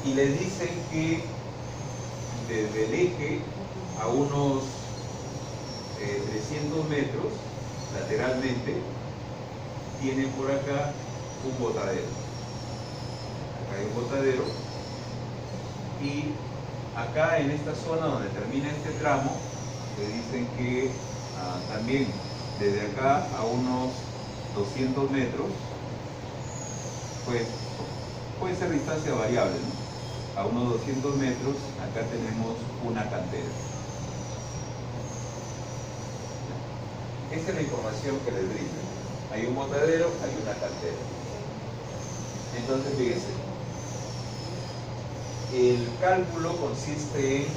Y les dicen que desde el eje a unos 300 metros lateralmente tiene por acá un botadero. Acá hay un botadero, y acá en esta zona donde termina este tramo le dicen que también desde acá a unos 200 metros, pues puede ser distancia variable, ¿no? A unos 200 metros acá tenemos una cantera. Esa es la información que les brindan. Hay un botadero, hay una cantera. Entonces, fíjense, el cálculo consiste en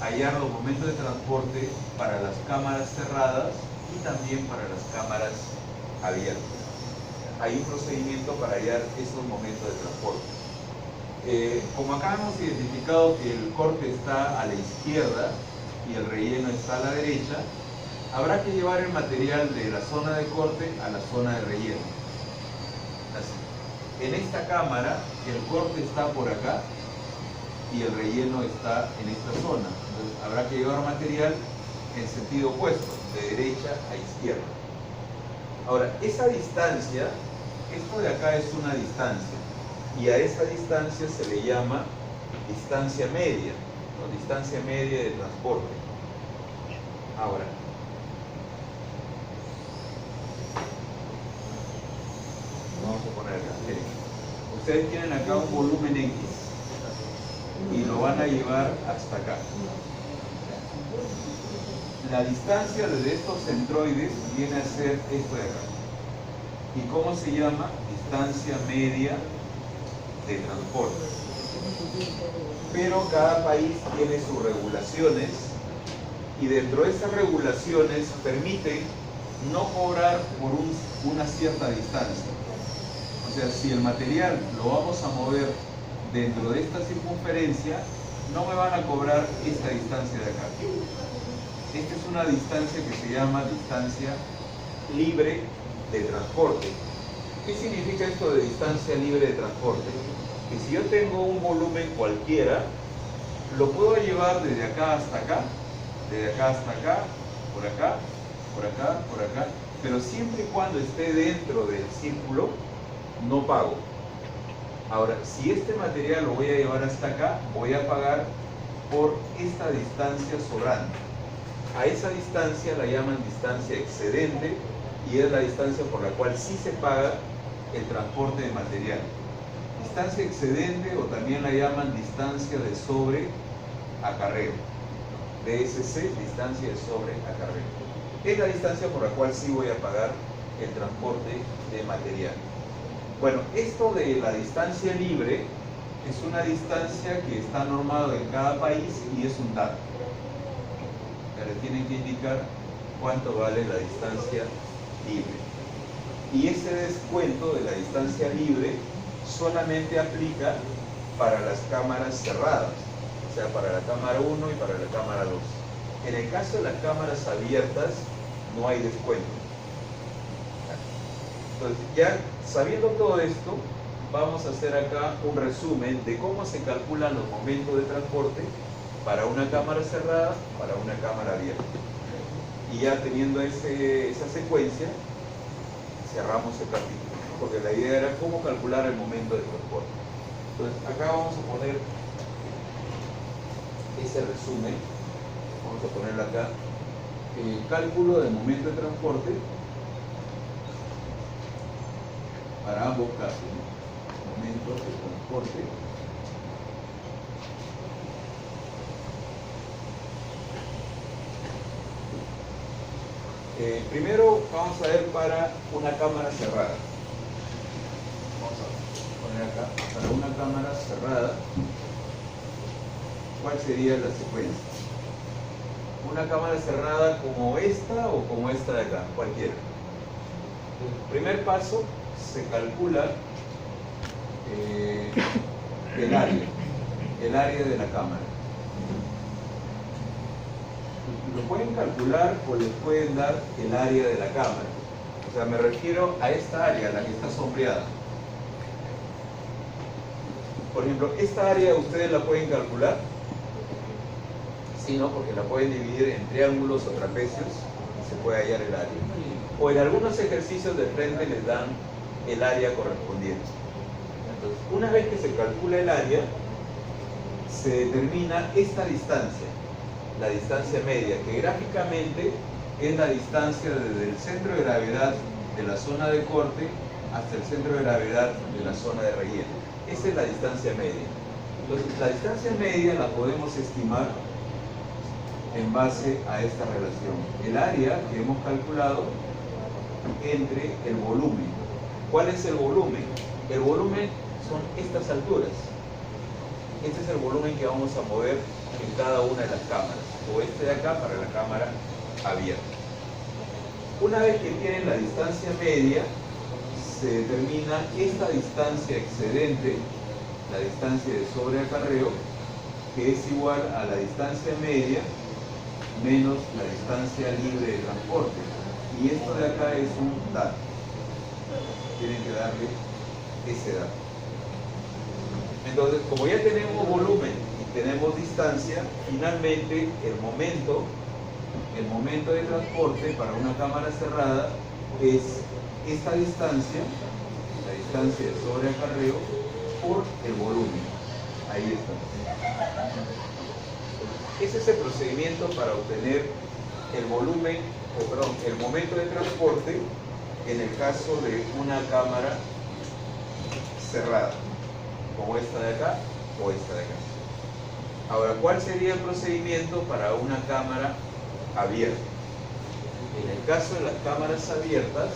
hallar los momentos de transporte para las cámaras cerradas y también para las cámaras abiertas. Hay un procedimiento para hallar esos momentos de transporte. Como acá hemos identificado que el corte está a la izquierda y el relleno está a la derecha, habrá que llevar el material de la zona de corte a la zona de relleno. Así. En esta cámara el corte está por acá y el relleno está en esta zona. Entonces habrá que llevar material en sentido opuesto, de derecha a izquierda. Ahora, esa distancia, esto de acá es una distancia, y a esa distancia se le llama distancia media, ¿no? Distancia media de transporte. Ahora, vamos a poner acá. Ustedes tienen acá un volumen X y lo van a llevar hasta acá. La distancia desde estos centroides viene a ser esto de acá. ¿Y cómo se llama? Distancia media de transporte. pero cada país tiene sus regulaciones y dentro de esas regulaciones permiten no cobrar por una cierta distancia. O sea, si el material lo vamos a mover dentro de esta circunferencia, no me van a cobrar esta distancia de acá. Esta es una distancia que se llama distancia libre de transporte. ¿Qué significa esto de distancia libre de transporte? Que si yo tengo un volumen cualquiera, lo puedo llevar desde acá hasta acá, desde acá hasta acá, por acá, por acá, por acá, pero siempre y cuando esté dentro del círculo, no pago. Ahora, si este material lo voy a llevar hasta acá, voy a pagar por esta distancia sobrante. A esa distancia la llaman distancia excedente y es la distancia por la cual sí se paga el transporte de material. Distancia excedente o también la llaman distancia de sobreacarreo. DSC, distancia de sobreacarreo. Es la distancia por la cual sí voy a pagar el transporte de material. Bueno, esto de la distancia libre es una distancia que está normada en cada país y es un dato. Le tienen que indicar cuánto vale la distancia libre. Y ese descuento de la distancia libre solamente aplica para las cámaras cerradas, o sea, para la cámara 1 y para la cámara 2. En el caso de las cámaras abiertas, no hay descuento. Entonces, ya sabiendo todo esto, vamos a hacer acá un resumen de cómo se calculan los momentos de transporte para una cámara cerrada, para una cámara abierta. Y ya teniendo esa secuencia, cerramos el capítulo, ¿no? Porque la idea era cómo calcular el momento de transporte. Entonces, acá vamos a poner ese resumen. Vamos a ponerle acá el cálculo del momento de transporte para ambos casos, ¿no? Momento de transporte primero vamos a ver para una cámara cerrada. Vamos a poner acá, para una cámara cerrada, ¿cuál sería la secuencia? Una cámara cerrada como esta o como esta de acá, cualquiera. El primer paso, se calcula el área de la cámara. Lo pueden calcular o les pueden dar el área de la cámara. O sea, me refiero a esta área, la que está sombreada. Por ejemplo, esta área ustedes la pueden calcular. Sí, ¿no? Porque la pueden dividir en triángulos o trapecios y se puede hallar el área. O en algunos ejercicios de frente les dan el área correspondiente. Entonces, una vez que se calcula el área, se determina esta distancia, la distancia media, que gráficamente es la distancia desde el centro de gravedad de la zona de corte hasta el centro de gravedad de la zona de relleno. Esa es la distancia media. Entonces, la distancia media la podemos estimar en base a esta relación. El área que hemos calculado entre el volumen. ¿Cuál es el volumen? El volumen son estas alturas. Este es el volumen que vamos a mover en cada una de las cámaras, o este de acá para la cámara abierta. Una vez que tienen la distancia media, se determina esta distancia excedente, la distancia de sobreacarreo, que es igual a la distancia media menos la distancia libre de transporte. Y esto de acá es un dato. Tienen que darle ese dato. Entonces, como ya tenemos volumen y tenemos distancia, finalmente el momento de transporte para una cámara cerrada es esta distancia, la distancia de sobreacarreo, por el volumen. Ahí está. Ese es el procedimiento para obtener el volumen, el momento de transporte en el caso de una cámara cerrada, como esta de acá o esta de acá. Ahora, ¿cuál sería el procedimiento para una cámara abierta? En el caso de las cámaras abiertas,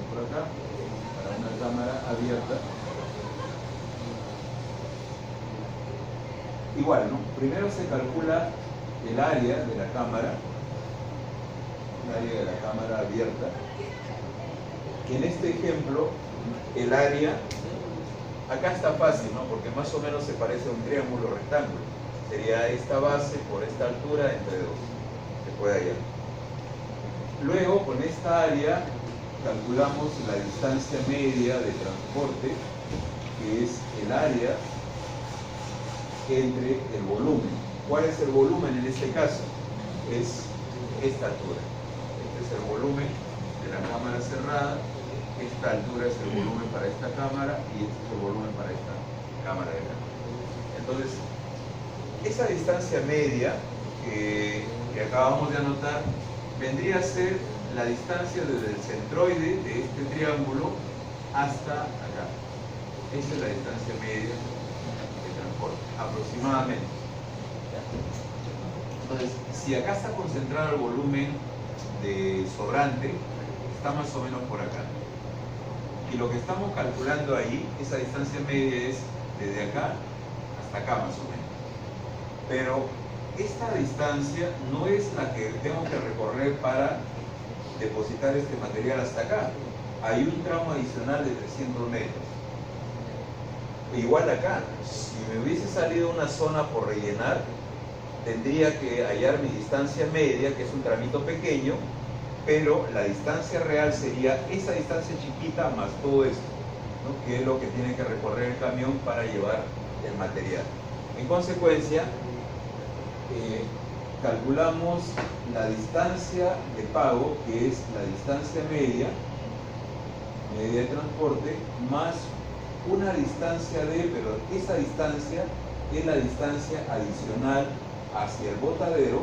por acá, para una cámara abierta, igual, ¿no? Primero se calcula el área de la cámara, el área de la cámara abierta. En este ejemplo, el área, acá está fácil, ¿no? Porque más o menos se parece a un triángulo rectángulo. Sería esta base por esta altura entre dos. Se puede hallar. Luego, con esta área, calculamos la distancia media de transporte, que es el área entre el volumen. ¿Cuál es el volumen en este caso? Es esta altura. Este es el volumen de la cámara cerrada. Esta altura es el volumen para esta cámara y este es el volumen para esta cámara de acá. Entonces, esa distancia media que acabamos de anotar vendría a ser la distancia desde el centroide de este triángulo hasta acá. Esa es la distancia media de transporte, aproximadamente. Entonces, si acá está concentrado el volumen de sobrante, está más o menos por acá. Y lo que estamos calculando ahí, esa distancia media es desde acá hasta acá más o menos. Pero esta distancia no es la que tengo que recorrer para depositar este material hasta acá. Hay un tramo adicional de 300 metros. Igual acá, si me hubiese salido una zona por rellenar, tendría que hallar mi distancia media, que es un tramito pequeño, pero la distancia real sería esa distancia chiquita más todo esto, ¿no? Que es lo que tiene que recorrer el camión para llevar el material. En consecuencia, calculamos la distancia de pago, que es la distancia media de transporte, más una distancia de, pero esa distancia es la distancia adicional hacia el botadero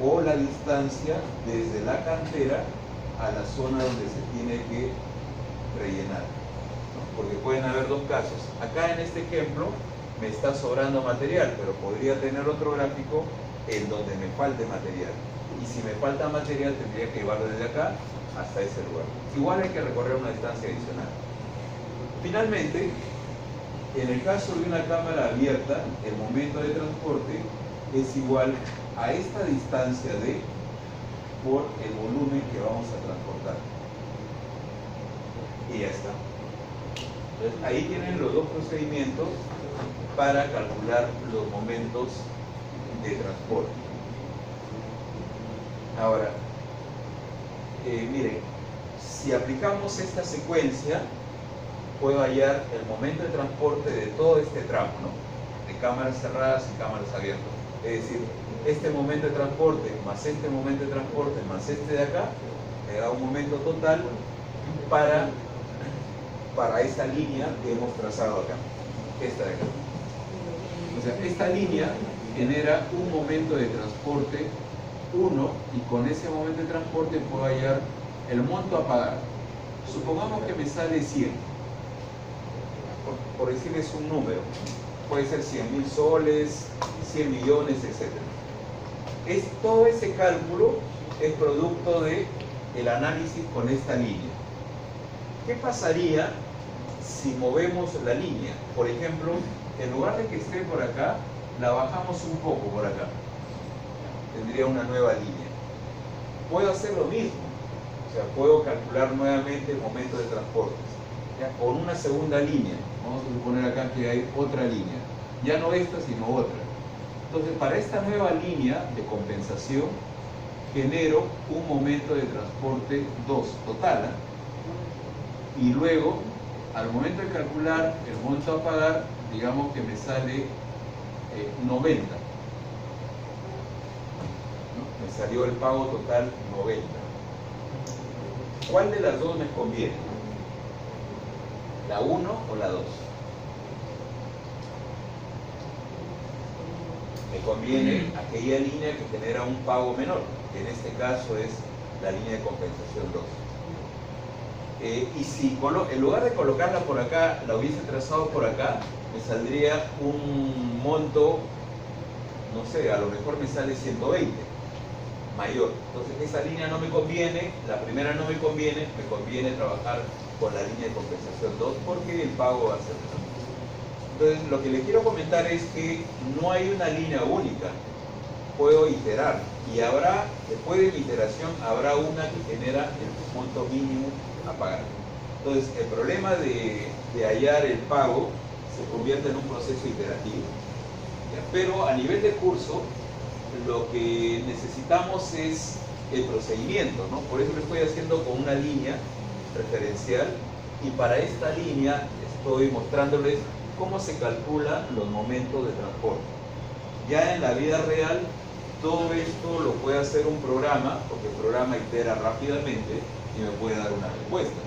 o la distancia desde la cantera a la zona donde se tiene que rellenar, ¿no? Porque pueden haber dos casos. Acá en este ejemplo me está sobrando material, pero podría tener otro gráfico en donde me falte material. Y si me falta material tendría que llevarlo desde acá hasta ese lugar. Igual hay que recorrer una distancia adicional. Finalmente, en el caso de una cámara abierta, el momento de transporte es igual a esta distancia D por el volumen que vamos a transportar. Y ya está. Entonces, ahí tienen los dos procedimientos para calcular los momentos de transporte. Ahora, miren, si aplicamos esta secuencia, puedo hallar el momento de transporte de todo este tramo, ¿no? De cámaras cerradas y cámaras abiertas. Es decir, este momento de transporte más este momento de transporte más este de acá me da un momento total para esta línea que hemos trazado acá, esta de acá. O sea, esta línea genera un momento de transporte 1 y con ese momento de transporte puedo hallar el monto a pagar. Supongamos que me sale 100, por decirles un número, puede ser 100.000 soles, 100 millones, etc. Todo ese cálculo es producto del análisis con esta línea. ¿Qué pasaría si movemos la línea? Por ejemplo, en lugar de que esté por acá, la bajamos un poco por acá. Tendría una nueva línea. Puedo hacer lo mismo. O sea, puedo calcular nuevamente el momento de transportes. ¿Ya? Con una segunda línea. Vamos a suponer acá que hay otra línea. Ya no esta, sino otra. Entonces, para esta nueva línea de compensación, genero un momento de transporte 2 total. Y luego, al momento de calcular el monto a pagar, digamos que me sale 90. ¿No? Me salió el pago total 90. ¿Cuál de las dos me conviene? ¿La 1 o la 2? Me conviene aquella línea que genera un pago menor, que en este caso es la línea de compensación 2. Y si en lugar de colocarla por acá, la hubiese trazado por acá, me saldría un monto, no sé, a lo mejor me sale 120, mayor. Entonces esa línea no me conviene, la primera no me conviene trabajar con la línea de compensación 2 porque el pago va a ser menor. Entonces, lo que le quiero comentar es que no hay una línea única. Puedo iterar y habrá, después de mi iteración, habrá una que genera el monto mínimo a pagar. Entonces, el problema de hallar el pago se convierte en un proceso iterativo. ¿Ya? Pero a nivel de curso, lo que necesitamos es el procedimiento, ¿no? Por eso lo estoy haciendo con una línea referencial y para esta línea estoy mostrándoles cómo se calculan los momentos de transporte. Ya en la vida real, todo esto lo puede hacer un programa, porque el programa itera rápidamente y me puede dar una respuesta.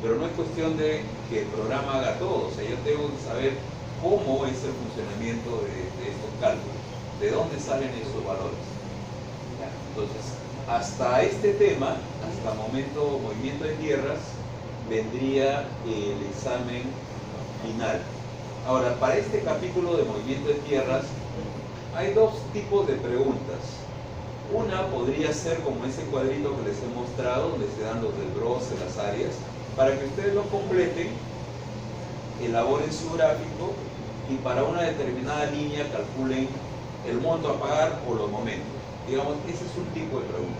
Pero no es cuestión de que el programa haga todo, o sea, yo tengo que saber cómo es el funcionamiento de estos cálculos, de dónde salen esos valores. ¿Ya? Entonces, hasta este tema, hasta movimiento de tierras, vendría el examen final. Ahora, para este capítulo de movimiento de tierras, hay dos tipos de preguntas. Una podría ser como ese cuadrito que les he mostrado, donde se dan los desbrozes, las áreas, para que ustedes lo completen, elaboren su gráfico y para una determinada línea calculen el monto a pagar o los momentos. Digamos, ese es un tipo de pregunta.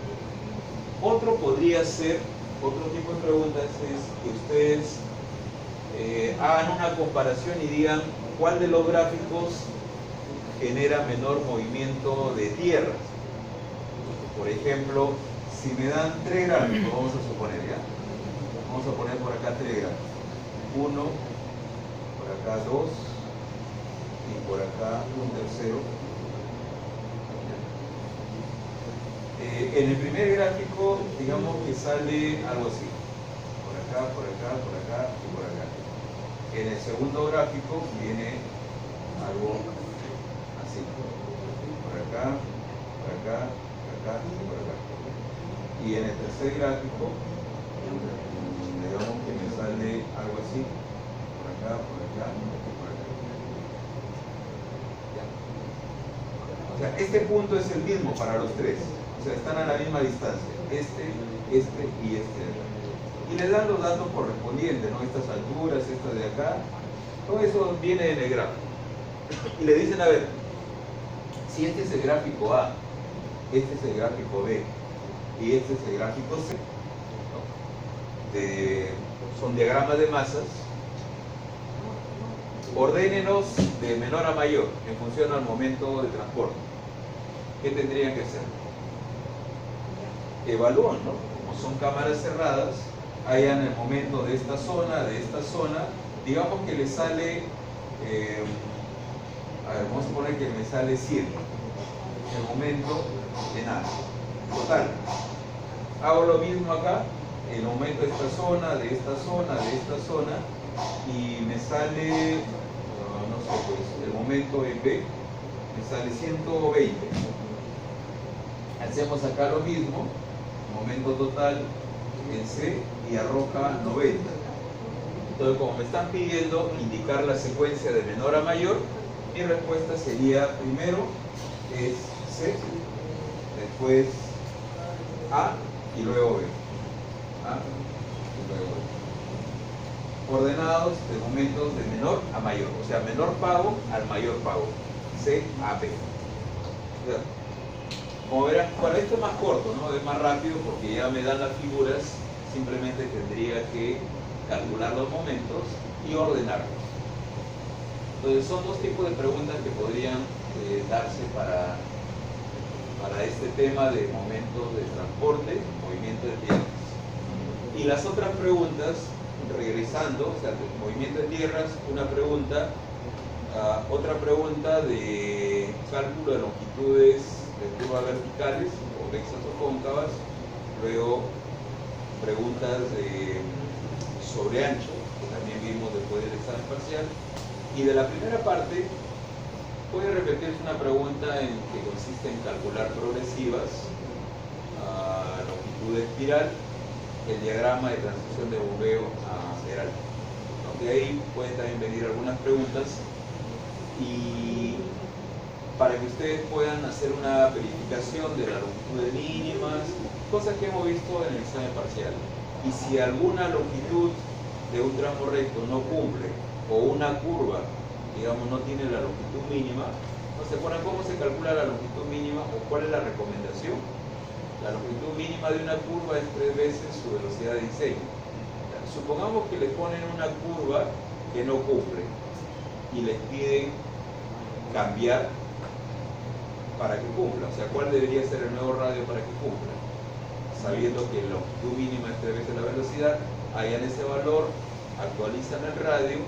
Otro podría ser, otro tipo de preguntas es que ustedes hagan una comparación y digan cuál de los gráficos genera menor movimiento de tierra. Por ejemplo, si me dan 3 gráficos, vamos a suponer, ¿ya? Vamos a poner por acá 3 gráficos. 1, por acá 2 y por acá un tercero. En el primer gráfico, digamos que sale algo así. Por acá, por acá, por acá y por acá. En el segundo gráfico viene algo así. Por acá, por acá, por acá y por acá. Y en el tercer gráfico, digamos que me sale algo así. Por acá, por acá y por acá. ¿Ya? O sea, este punto es el mismo para los tres. O sea, están a la misma distancia. Este y este de acá. Y le dan los datos correspondientes, ¿no? Estas alturas, estas de acá. Todo eso viene en el gráfico. Y le dicen, a ver, si este es el gráfico A, este es el gráfico B y este es el gráfico C, ¿no? Son diagramas de masas. Ordénenos de menor a mayor en función al momento de transporte. ¿Qué tendrían que hacer? Evalúan, ¿no? Como son cámaras cerradas, hayan el momento de esta zona, digamos que le sale, a ver, vamos a poner que me sale 100, el momento de nada, total. Hago lo mismo acá, el momento de esta zona, de esta zona, y me sale, no sé, pues, el momento en B, me sale 120. Hacemos acá lo mismo, momento total en C y arroja 90. Entonces, como me están pidiendo indicar la secuencia de menor a mayor, mi respuesta sería primero es C, después A y luego B. A y luego B. Ordenados de momentos de menor a mayor, o sea, menor pago al mayor pago. C a B. Como verán, para esto es más corto, ¿no? Es más rápido porque ya me dan las figuras, simplemente tendría que calcular los momentos y ordenarlos. Entonces son dos tipos de preguntas que podrían darse para este tema de momentos de transporte, movimiento de tierras. Y las otras preguntas, regresando, o sea, el movimiento de tierras, una pregunta, otra pregunta de cálculo de longitudes de curvas verticales, convexas o cóncavas, luego preguntas sobre ancho, que también vimos después del examen parcial, y de la primera parte puede repetirse una pregunta que consiste en calcular progresivas, longitud de espiral, el diagrama de transición de bombeo a ceral. De ahí pueden también venir algunas preguntas y para que ustedes puedan hacer una verificación de la longitud mínimas, cosas que hemos visto en el examen parcial. Y si alguna longitud de un tramo recto no cumple, o una curva digamos, no tiene la longitud mínima. ¿No se acuerdan cómo se calcula la longitud mínima o cuál es la recomendación? La longitud mínima de una curva es 3 veces su velocidad de diseño. Supongamos que le ponen una curva que no cumple y les piden cambiar para que cumpla. O sea, ¿cuál debería ser el nuevo radio para que cumpla? Sabiendo que la longitud mínima es 3 veces la velocidad, hallan ese valor, actualizan el radio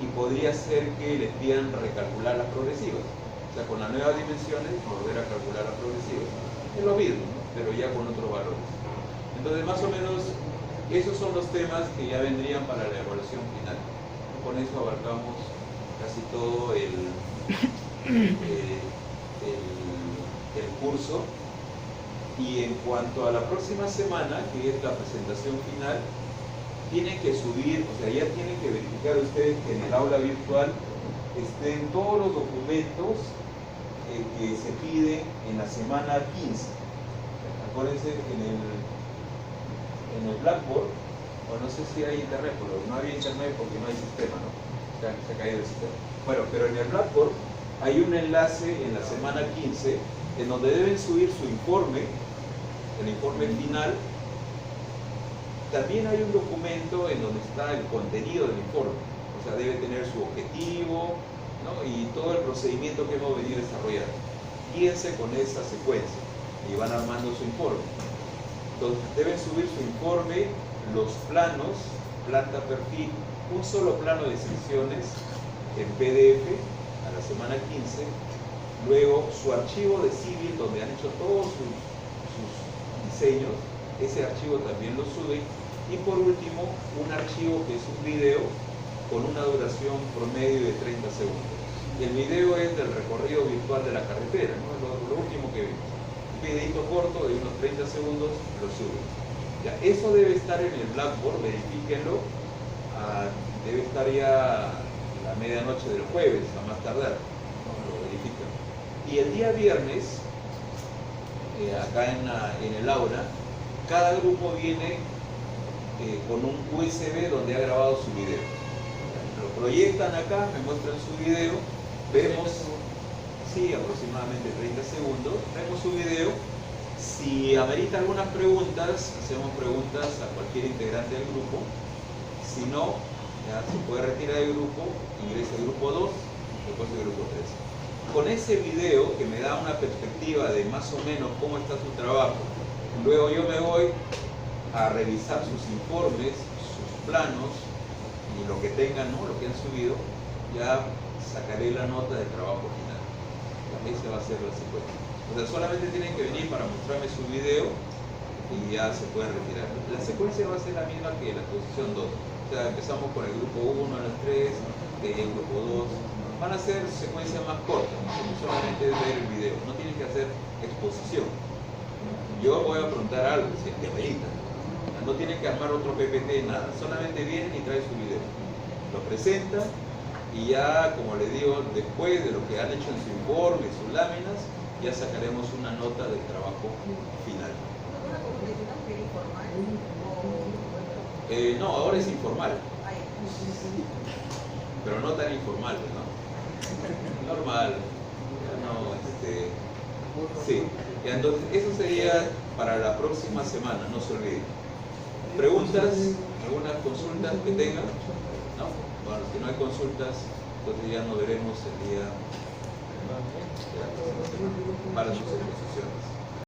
y podría ser que les pidan recalcular las progresivas. O sea, con las nuevas dimensiones, volver a calcular las progresivas. Es lo mismo, ¿no? Pero ya con otros valores. Entonces, más o menos, esos son los temas que ya vendrían para la evaluación final. Con eso abarcamos casi todo el curso. Y en cuanto a la próxima semana, que es la presentación final, tienen que subir, o sea, ya tienen que verificar ustedes que en el aula virtual estén todos los documentos que se piden en la semana 15. Acuérdense que en el Blackboard, o no sé si hay internet, pero no había internet porque no hay sistema, ¿no? Se ha caído el sistema. Bueno, pero en el Blackboard hay un enlace en la semana 15 en donde deben subir su informe, el informe final. También hay un documento en donde está el contenido del informe, o sea, debe tener su objetivo, ¿no? Y todo el procedimiento que hemos venido desarrollando. Guíense con esa secuencia y van armando su informe. Entonces, deben subir su informe, los planos, planta, perfil, un solo plano de secciones en PDF a la semana 15, luego su archivo de civil donde han hecho todos sus diseños, ese archivo también lo suben, y por último un archivo que es un video con una duración promedio de 30 segundos. El video es del recorrido virtual de la carretera, ¿no? Lo último que vimos. Un videito corto de unos 30 segundos lo suben. Ya, eso debe estar en el Blackboard, verifíquenlo. Debe estar ya a la medianoche del jueves, a más tardar, ¿no? Lo verifican. Y el día viernes, acá en el aula, cada grupo viene con un USB donde ha grabado su video. Lo proyectan acá, me muestran su video, vemos, sí, aproximadamente 30 segundos, vemos su video. Si amerita algunas preguntas, hacemos preguntas a cualquier integrante del grupo. Si no, ya se puede retirar del grupo, ingresa al grupo 2, después al grupo 3. Con ese video que me da una perspectiva de más o menos cómo está su trabajo, luego yo me voy a revisar sus informes, sus planos y lo que tengan, ¿no? Lo que han subido, ya sacaré la nota del trabajo final. Esa va a ser la secuencia. O sea, solamente tienen que venir para mostrarme su video y ya se pueden retirar. La secuencia va a ser la misma que la exposición 2. O sea, empezamos con el grupo 1 a las 3, el grupo 2. Van a ser secuencias más cortas, ¿no? Solamente es ver el video. No tienen que hacer exposición. Yo voy a preguntar algo, si es que amerita. No tienen que armar otro PPT, nada. Solamente vienen y traen su video. Lo presentan y ya, como les digo, después de lo que han hecho en su informe, sus láminas, ya sacaremos una nota del trabajo final. ¿Una competición que era informal? No, ahora es informal. Pero no tan informal, ¿no? Normal. No, sí. Y entonces, eso sería para la próxima semana, no se olviden. ¿Preguntas? ¿Algunas consultas que tengan? ¿No? Bueno, si no hay consultas, entonces ya nos veremos el día de la próxima semana para sus exposiciones.